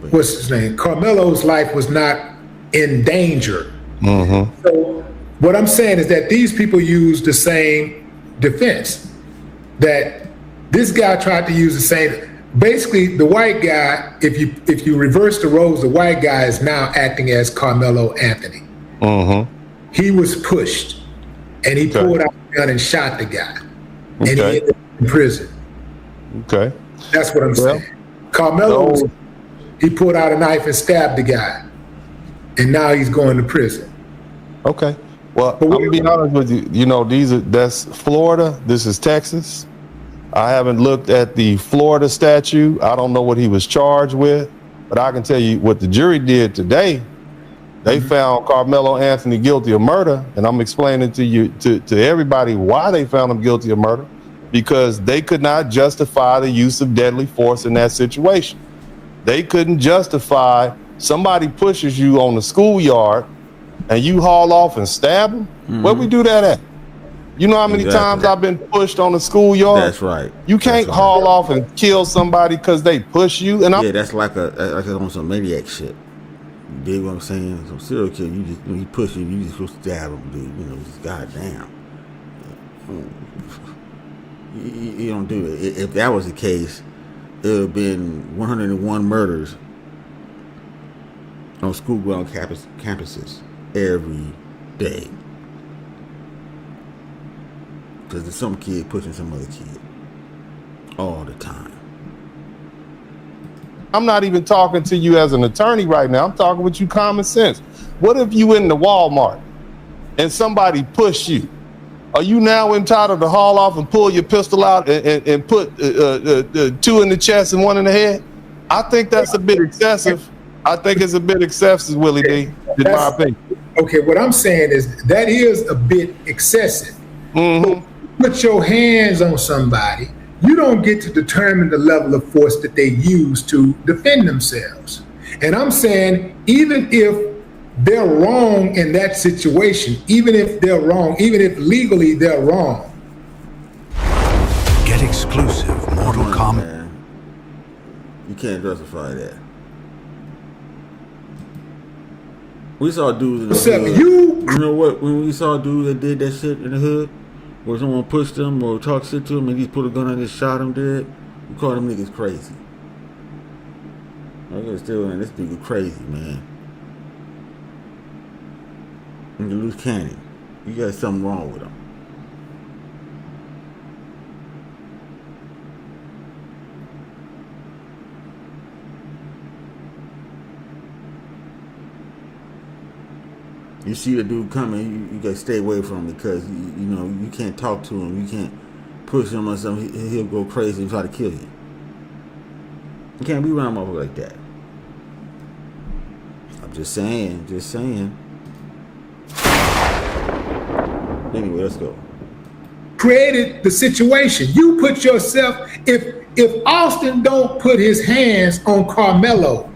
man. What's his name? Carmelo's life was not in danger. So what I'm saying is that these people use the same defense. That this guy tried to use the same. Basically, the white guy, if you reverse the roles, the white guy is now acting as Karmelo Anthony. He was pushed, and he pulled out a gun and shot the guy, and he ended up in prison. Okay, that's what I'm saying. Carmelo, he pulled out a knife and stabbed the guy, and now he's going to prison. Okay. Well, I'm gonna be honest with you. That's Florida. This is Texas. I haven't looked at the Florida statute. I don't know what he was charged with, but I can tell you what the jury did today. They found Karmelo Anthony guilty of murder, and I'm explaining to you, to everybody, why they found him guilty of murder. because they could not justify the use of deadly force in that situation. They couldn't justify somebody pushes you on the schoolyard and you haul off and stab them. Where we do that at? You know how many times I've been pushed on the schoolyard? That's right. You can't haul off and kill somebody because they push you. And that's like on some maniac shit. You dig what I'm saying? Some serial killer, you just when he push you just go stab him, dude. You know, just goddamn. You don't do it. If that was the case, it would have been 101 murders on school ground campuses every day. Because there's some kid pushing some other kid all the time. I'm not even talking to you as an attorney right now. I'm talking with you common sense. What if you in the Walmart and somebody push you? Are you now entitled to haul off and pull your pistol out and put 2 in the chest and 1 in the head? I think that's a bit excessive. I think it's a bit excessive, Willie D, in my opinion. Okay, what I'm saying is that is a bit excessive. Put your hands on somebody, you don't get to determine the level of force that they use to defend themselves. And I'm saying, even if they're wrong in that situation, even if they're wrong, even if legally they're wrong. Get exclusive Mortal Kombat. You can't justify that. We saw dudes in the hood. You know what? When we saw dudes that did that shit in the hood, where someone pushed them or talked shit to him and he put a gun on and just shot him dead, we call them niggas crazy. I'm still in this nigga crazy, man. In the loose cannon, you got something wrong with him. You see the dude coming, you gotta stay away from him because you know you can't talk to him, you can't push him or something. He'll go crazy and try to kill you. You can't be around motherfuckers like that. I'm just saying. Anyway, let's go. Created the situation. You put yourself. If Austin don't put his hands on Karmelo,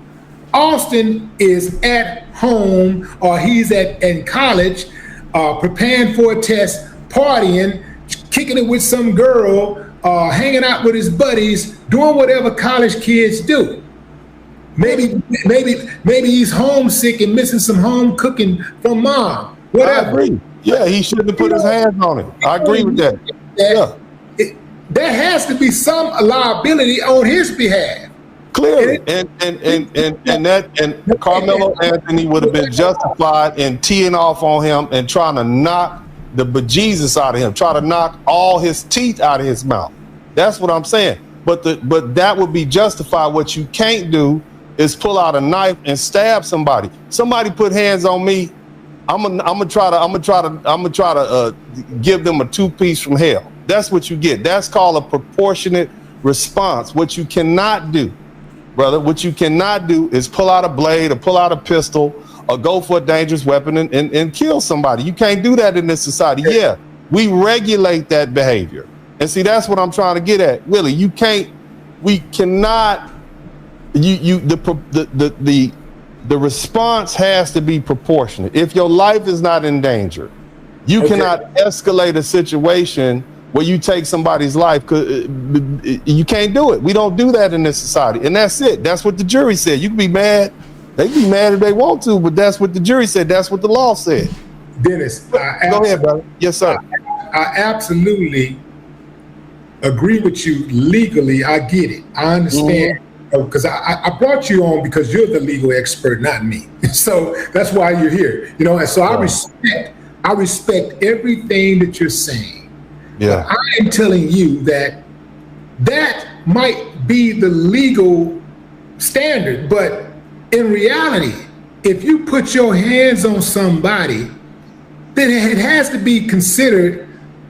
Austin is at home or he's in college, preparing for a test, partying, kicking it with some girl, hanging out with his buddies, doing whatever college kids do. Maybe he's homesick and missing some home cooking from mom. Whatever. I agree. Yeah, he shouldn't have put his hands on it. I agree with that. There has to be some liability on his behalf. Clearly, and Karmelo Anthony would have been justified in teeing off on him and trying to knock the bejesus out of him, try to knock all his teeth out of his mouth. That's what I'm saying. But that would be justified. What you can't do is pull out a knife and stab somebody. Somebody put hands on me, I'm gonna try to give them a 2-piece from hell. That's what you get. That's called a proportionate response. What you cannot do, brother, what you cannot do is pull out a blade or pull out a pistol or go for a dangerous weapon and kill somebody. You can't do that in this society. Yeah, we regulate that behavior. And see, that's what I'm trying to get at. Willie, we cannot, the response has to be proportionate. If your life is not in danger, you cannot escalate a situation where you take somebody's life. You can't do it. We don't do that in this society. And that's it. That's what the jury said. You can be mad. They can be mad if they want to, but that's what the jury said. That's what the law said. Dennis, go ahead, brother. Yes, sir. I absolutely agree with you legally. I get it. I understand. Because I brought you on because you're the legal expert, not me. So that's why you're here. You know, and so I respect everything that you're saying. Yeah. I am telling you that might be the legal standard, but in reality, if you put your hands on somebody, then it has to be considered.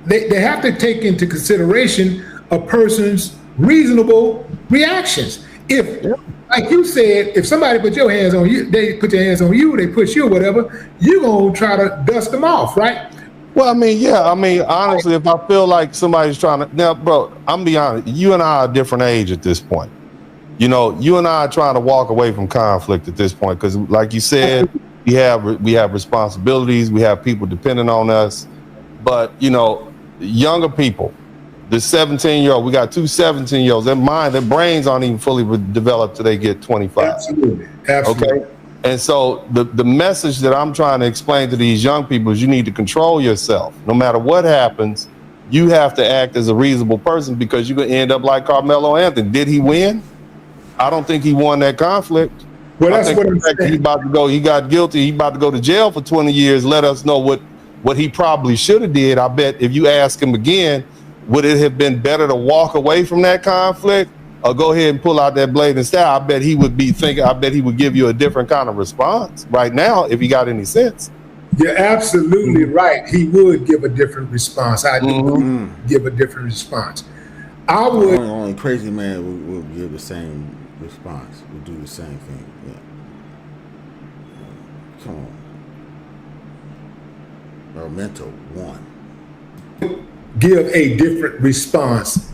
They have to take into consideration a person's reasonable reactions. If, like you said, if somebody put your hands on you, they put their hands on you, they push you or whatever, you're going to try to dust them off, right? Well, I mean, yeah. I mean, honestly, if I feel like somebody's trying to now, bro, I'm be honest. You and I are a different age at this point. You know, you and I are trying to walk away from conflict at this point because, like you said, we have responsibilities. We have people depending on us. But you know, younger people, the 17-year-old, we got two 17-year-olds. Their brains aren't even fully developed till they get 25. Absolutely. Okay. And so the message that I'm trying to explain to these young people is you need to control yourself. No matter what happens, you have to act as a reasonable person because you're going to end up like Karmelo Anthony. Did he win? I don't think he won that conflict. Well, that's what I'm saying. He about to go. He got guilty. He about to go to jail for 20 years. Let us know what he probably should have did. I bet if you ask him again, would it have been better to walk away from that conflict or go ahead and pull out that blade and stab? I bet he would be thinking. I bet he would give you a different kind of response right now if he got any sense. You're absolutely right. He would give a different response. I do give a different response. I would. Only crazy man will give the same response. Will do the same thing. Yeah. Come on. Memento one. Give a different response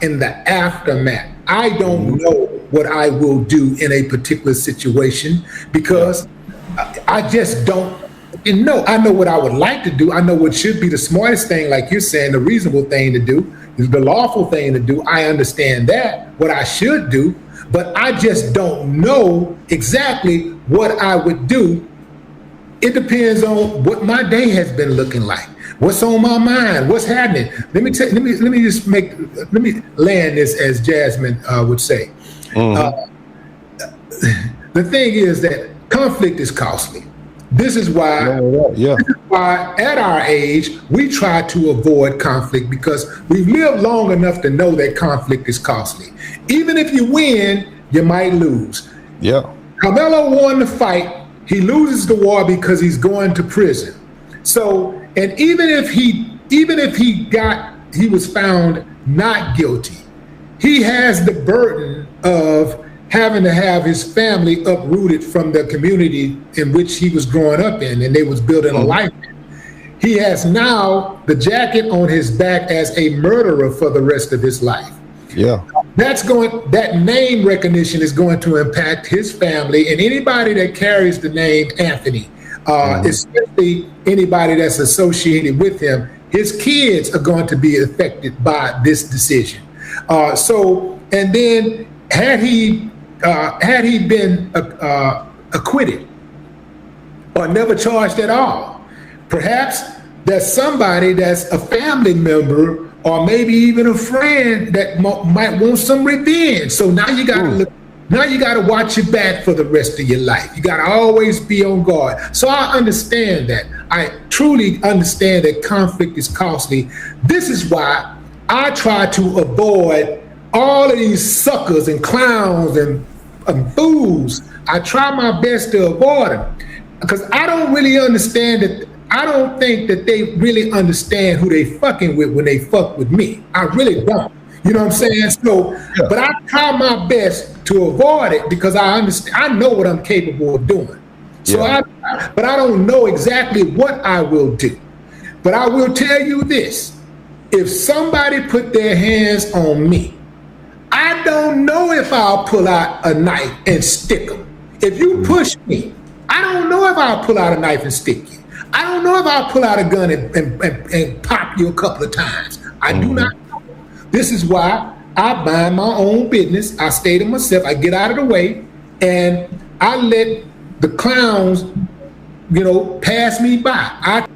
in the aftermath. I don't know what I will do in a particular situation because I just don't know. I know what I would like to do. I know what should be the smartest thing, like you're saying, the reasonable thing to do, is the lawful thing to do. I understand that, what I should do, but I just don't know exactly what I would do. It depends on what my day has been looking like. What's on my mind? What's happening? Let me land this as Jasmine would say. The thing is that conflict is costly. This is why, at our age, we try to avoid conflict because we've lived long enough to know that conflict is costly. Even if you win, you might lose. Yeah. Karmelo won the fight. He loses the war because he's going to prison. So, and even if he was found not guilty, he has the burden of having to have his family uprooted from the community in which he was growing up in and they was building a life in. He has now the jacket on his back as a murderer for the rest of his life. Yeah. That name recognition is going to impact his family and anybody that carries the name Anthony, especially anybody that's associated with him. His kids are going to be affected by this decision. And then had he been acquitted or never charged at all, perhaps there's somebody that's a family member or maybe even a friend that might want some revenge. So now you got to look. Now you got to watch your back for the rest of your life. You got to always be on guard. So I understand that. I truly understand that conflict is costly. This is why I try to avoid all of these suckers and clowns and fools. I try my best to avoid them because I don't really understand it. I don't think that they really understand who they fucking with when they fuck with me. I really don't. You know what I'm saying? So, but I try my best to avoid it because I understand. I know what I'm capable of doing. So, but I don't know exactly what I will do. But I will tell you this: if somebody put their hands on me, I don't know if I'll pull out a knife and stick them. If you push me, I don't know if I'll pull out a knife and stick you. I don't know if I'll pull out a gun and pop you a couple of times. I do not know. This is why I mind my own business. I stay to myself. I get out of the way, and I let the clowns, pass me by.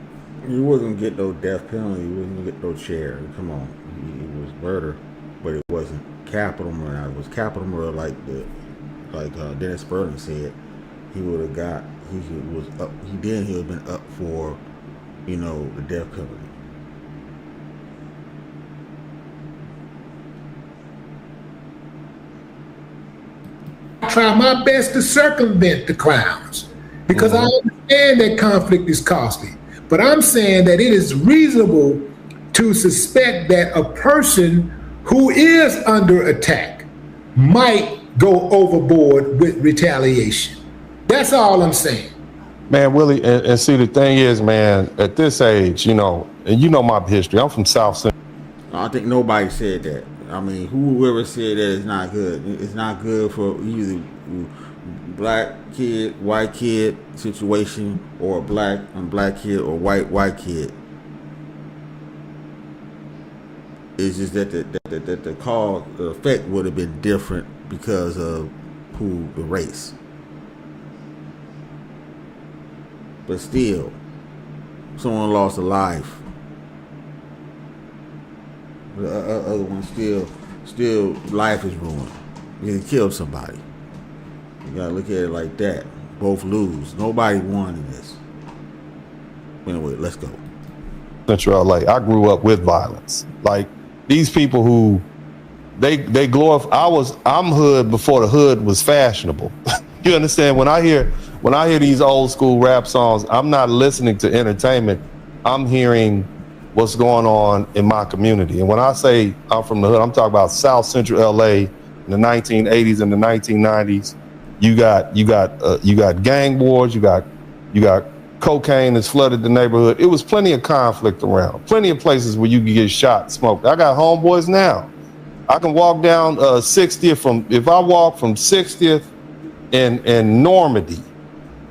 You wasn't get no death penalty. You wasn't get no chair. Come on, it was murder, but it wasn't capital murder. It was capital murder, like Dennis Burton said. He would have got. He was up. He would have been up for, the death penalty. I try my best to circumvent the clowns because I understand that conflict is costly. But I'm saying that it is reasonable to suspect that a person who is under attack might go overboard with retaliation. That's all I'm saying. Man, Willie, and see, the thing is, man, at this age, you know, and you know my history. I'm from South Central. I don't think nobody said that. I mean, whoever said that is not good. It's not good for either black kid, white kid situation, or a black kid or white kid. It's just that the cause, the effect would have been different because of the race. But still, someone lost a life. The other one still life is ruined. You killed somebody. You gotta look at it like that. Both lose. Nobody won in this. Anyway, let's go. Central LA. I grew up with violence. Like these people who they glorify. I'm hood before the hood was fashionable. You understand? When I hear these old school rap songs, I'm not listening to entertainment. I'm hearing what's going on in my community. And when I say I'm from the hood, I'm talking about South Central LA in the 1980s and the 1990s. You got gang wars. You got cocaine that's flooded the neighborhood. It was plenty of conflict around. Plenty of places where you could get shot, smoked. I got homeboys now. I can walk down 60th if I walk from 60th and Normandy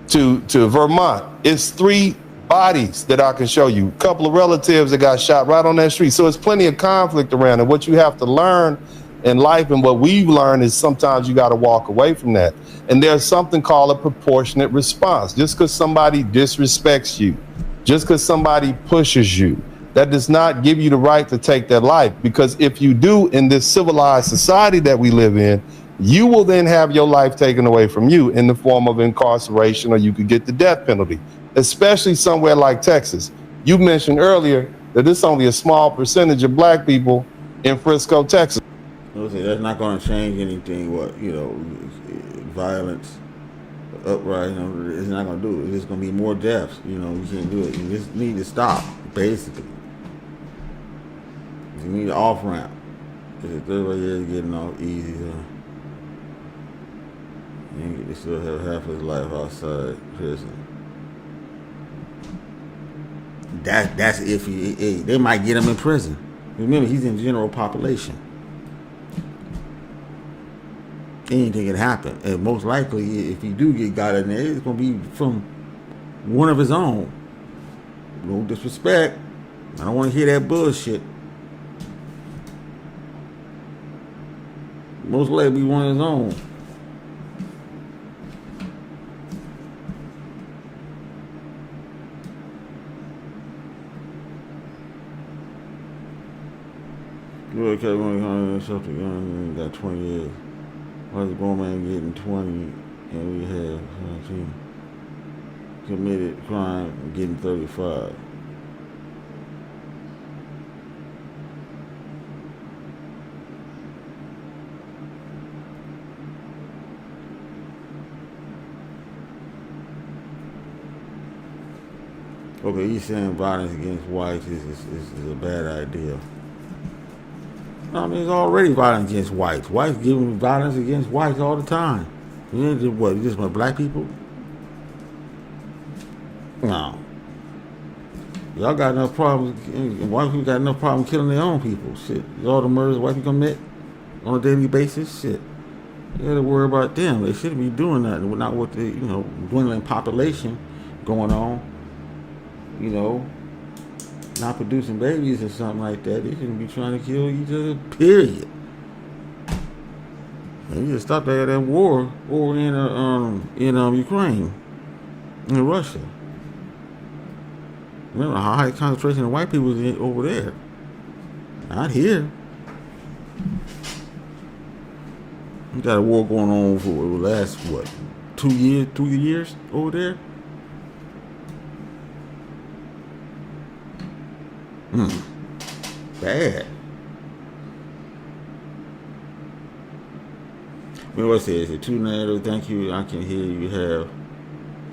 to Vermont, it's 3 bodies that I can show you. A couple of relatives that got shot right on that street. So it's plenty of conflict around. And what you have to learn in life, and what we've learned, is sometimes you got to walk away from that. And there's something called a proportionate response. Just because somebody disrespects you, just because somebody pushes you, that does not give you the right to take their life. Because if you do, in this civilized society that we live in, you will then have your life taken away from you in the form of incarceration, or you could get the death penalty, especially somewhere like Texas. You mentioned earlier that it's only a small percentage of black people in Frisco, Texas. That's not going to change anything. Violence, uprising, it's not going to do it. It's just going to be more deaths. You can't do it. You just need to stop, basically. You need an off ramp. Everybody is getting off easy. They still have half his life outside prison. That's if they might get him in prison. Remember, he's in general population. Anything can happen, and most likely, if he do get got in there, it's gonna be from one of his own. No disrespect. I don't want to hear that bullshit. Most likely, one of his own. Okay, we're something got 20 years. Why is the grown man getting 20 and we have 17 committed crime and getting 35? Okay, he's saying violence against whites is a bad idea. I mean, it's already violence against whites. Whites giving violence against whites all the time. You just want black people? No. Y'all got enough problems. White people got enough problem killing their own people. Shit. All the murders white people commit on a daily basis. Shit. You got to worry about them. They shouldn't be doing that. Not with the dwindling population going on. Not producing babies or something like that. They shouldn't be trying to kill each other, period. And you just stop that war in Ukraine, in Russia. Remember how high concentration of white people is over there. Not here. You got a war going on for the last 2 years, 3 years over there. Bad. What's it? Is it too narrow? Thank you. I can hear you have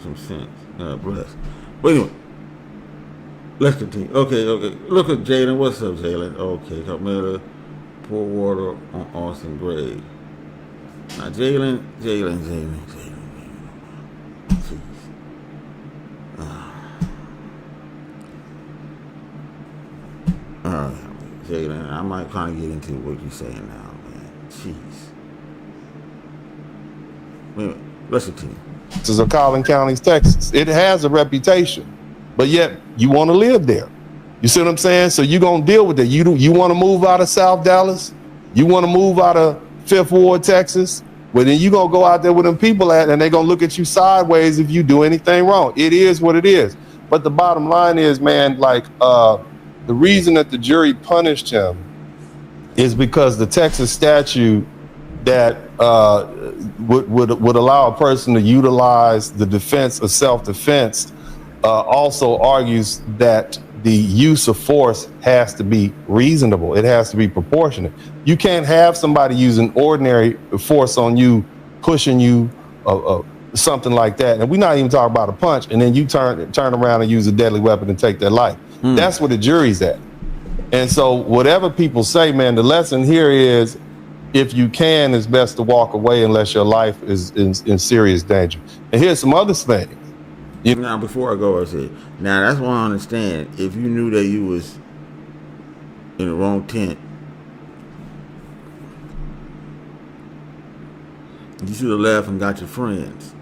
some sense. Bless. But anyway, let's continue. Okay. Look at Jalen. What's up, Jalen? Okay, Karmelo, pour water on Austin grave. Now, Jalen. Jeez. I'm not trying to get into what you're saying now, man. Jeez. Wait, let's continue. This is Collin County, Texas. It has a reputation, but yet you want to live there. You see what I'm saying? So you're going to deal with it. You want to move out of South Dallas? You want to move out of Fifth Ward, Texas? Well, then you're going to go out there with them people at, and they're going to look at you sideways if you do anything wrong. It is what it is. But the bottom line is, man, like the reason that the jury punished him is because the Texas statute that would allow a person to utilize the defense of self-defense also argues that the use of force has to be reasonable. It has to be proportionate. You can't have somebody using ordinary force on you, pushing you, something like that. And we're not even talking about a punch, and then you turn around and use a deadly weapon and take their life. That's where the jury's at. And so whatever people say, man, the lesson here is, if you can, it's best to walk away unless your life is in serious danger. And here's some other things. Now, before I go, I say, now that's what I understand. If you knew that you was in the wrong tent, you should have left and got your friends.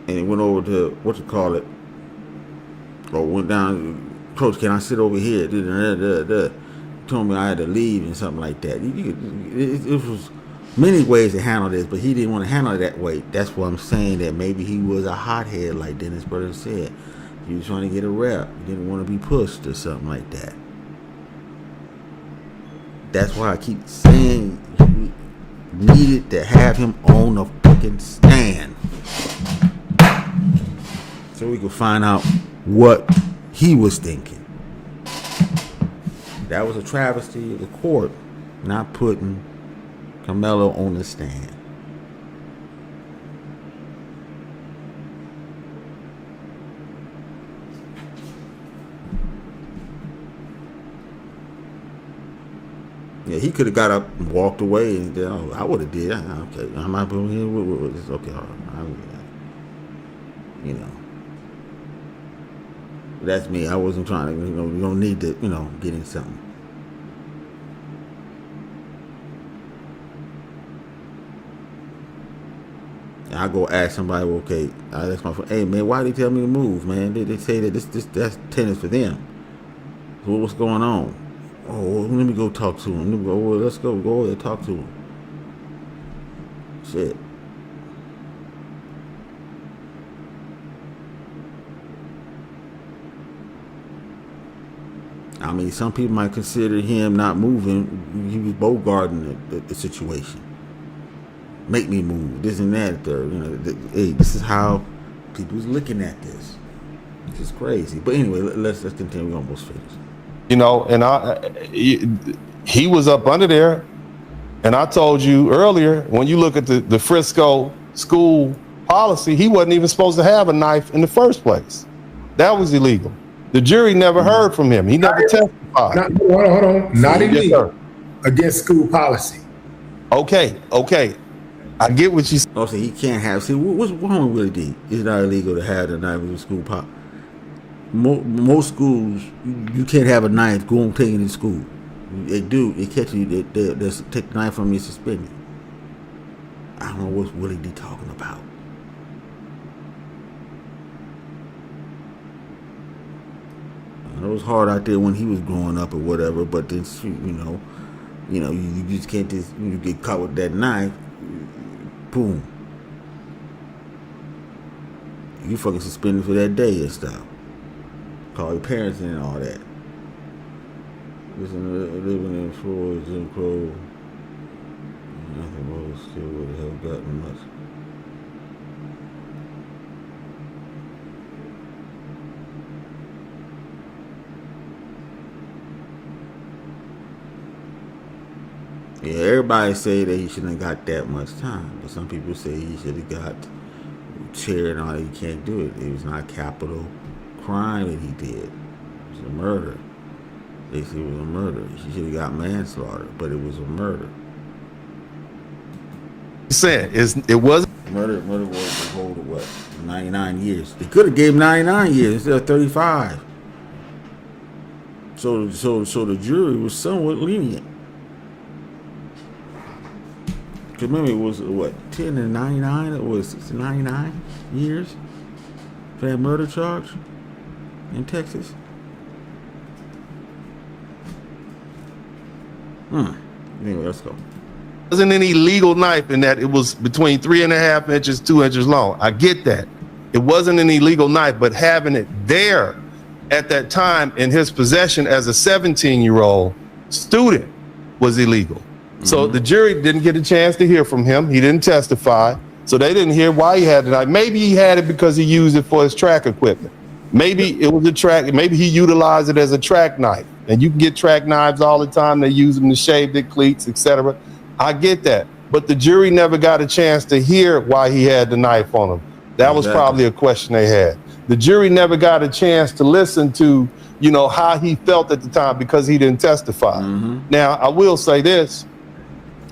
And it went over to, or went down, Coach, can I sit over here? Told me I had to leave and something like that. It was many ways to handle this, but he didn't want to handle it that way. That's what I'm saying, that maybe he was a hothead, like Dennis Burton said. He was trying to get a rep. He didn't want to be pushed or something like that. That's why I keep saying we needed to have him on the fucking stand, so we could find out what he was thinking. That was a travesty of the court not putting Karmelo on the stand. Yeah, he could have got up and walked away, and I would have did. Okay, I'm not doing here. Okay, all right. You know, that's me. I wasn't trying to. You don't need to. Get in something. I go ask somebody, okay, I ask my friend, hey man, why they tell me to move, man? They say that that's tennis for them. So what's going on? Oh, let me go talk to him. Let's go over there and talk to him. Shit. I mean, some people might consider him not moving. He was bogarting the situation. Make me move, this and that. Hey, this is how people's looking at this. It's just crazy. But anyway, let's continue. We almost finished. And he was up under there, and I told you earlier, when you look at the Frisco school policy, he wasn't even supposed to have a knife in the first place. That was illegal. The jury never heard from him. He never testified. Hold on. Not illegal. Against school policy. Okay. I get what you said. Oh, so he can't have. See, what's wrong with Willie D? It's not illegal to have the knife in the school pop. Most schools, you can't have a knife. Go and take it in school. They do. They catch you. They take the knife from you, suspend you. I don't know what's Willie D talking about. I know it was hard out there when he was growing up or whatever, but then you just can't you get caught with that knife. Boom. You fucking suspended for that day and stuff. Call your parents and all that. Living in Florida, Jim Crow. Nothing more still would have gotten much. Yeah, everybody say that he shouldn't have got that much time, but some people say he should have got chair and all that. He can't do it. It was not capital crime that he did. It was a murder. They say it was a murder. He should have got manslaughter, but it was a murder. Said it wasn't murder was the whole of what? 99 years. They could have gave him 99 years instead of 35. So the jury was somewhat lenient. Because remember, it was what, 10 and 99? It was 99 years for that murder charge in Texas. Anyway, let's go. It wasn't any legal knife in that. It was between 3.5 inches, 2 inches long. I get that. It wasn't an illegal knife, but having it there at that time in his possession as a 17-year-old student was illegal. So the jury didn't get a chance to hear from him. He didn't testify. So they didn't hear why he had the knife. Maybe he had it because he used it for his track equipment. Maybe it was a track. Maybe he utilized it as a track knife. And you can get track knives all the time. They use them to shave their cleats, etc. I get that. But the jury never got a chance to hear why he had the knife on him. That was probably a question they had. The jury never got a chance to listen to, you know, how he felt at the time because he didn't testify. Now, I will say this.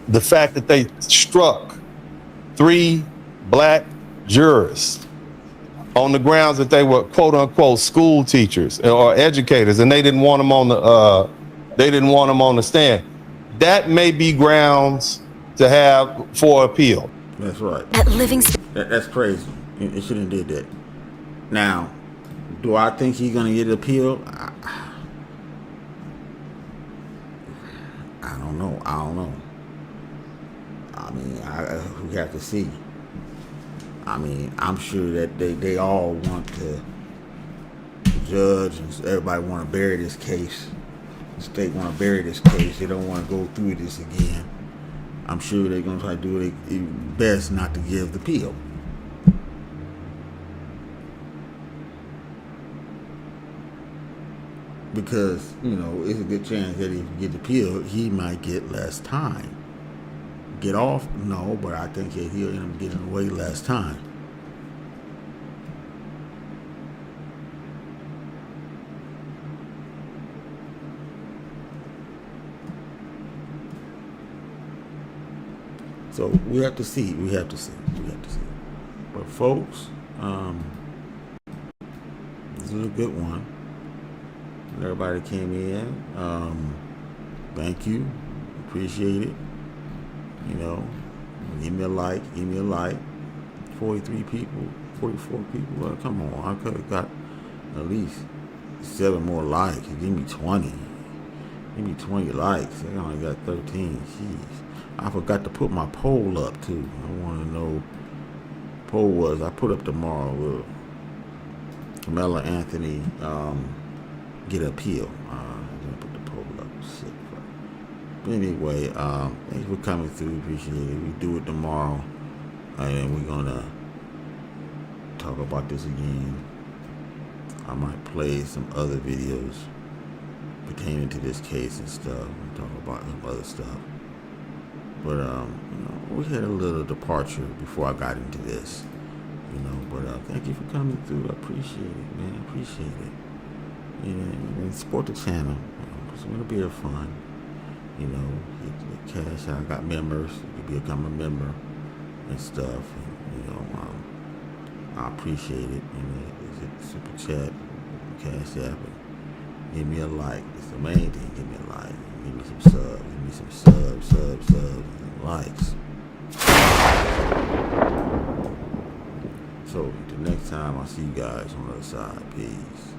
The fact that they struck 3 black jurors on the grounds that they were quote unquote school teachers or educators, and they didn't want them on the stand. That may be grounds to have for appeal. That's right. At That's crazy. It shouldn't have did that. Now, do I think he's gonna get an appeal? I don't know. I mean, we have to see. I mean, I'm sure that they all want to judge and everybody want to bury this case. The state want to bury this case. They don't want to go through this again. I'm sure they're going to try to do their best not to give the appeal. Because, you know, it's a good chance that if you get the appeal, he might get less time. Get off? No, but I think that he'll end up getting away less time. So we have to see. But folks, this is a good one. Everybody came in. Thank you. Appreciate it. You know, give me a like. 43 people, 44 people. Well, come on, I could have got at least 7 more likes. Give me 20. Give me 20 likes. I only got 13. Jeez. I forgot to put my poll up too. I want to know. Poll was I put up tomorrow. Will Karmelo Anthony get an appeal? I'm gonna put the poll up. Shit. But anyway, thanks for coming through. Appreciate it. We do it tomorrow, and we're gonna talk about this again. I might play some other videos pertaining to this case and stuff, and talk about some other stuff. But you know, we had a little departure before I got into this, you know. But thank you for coming through. I appreciate it, man. I appreciate it. And support the channel. It's gonna be a fun. You know, get the cash out. I got members. You can become a member and stuff. And, you know, I appreciate it. You know, is it super chat, cash app, and give me a like. It's the main thing. Give me a like. Give me some subs. Give me some subs, and likes. So, the next time I see you guys on the other side, peace.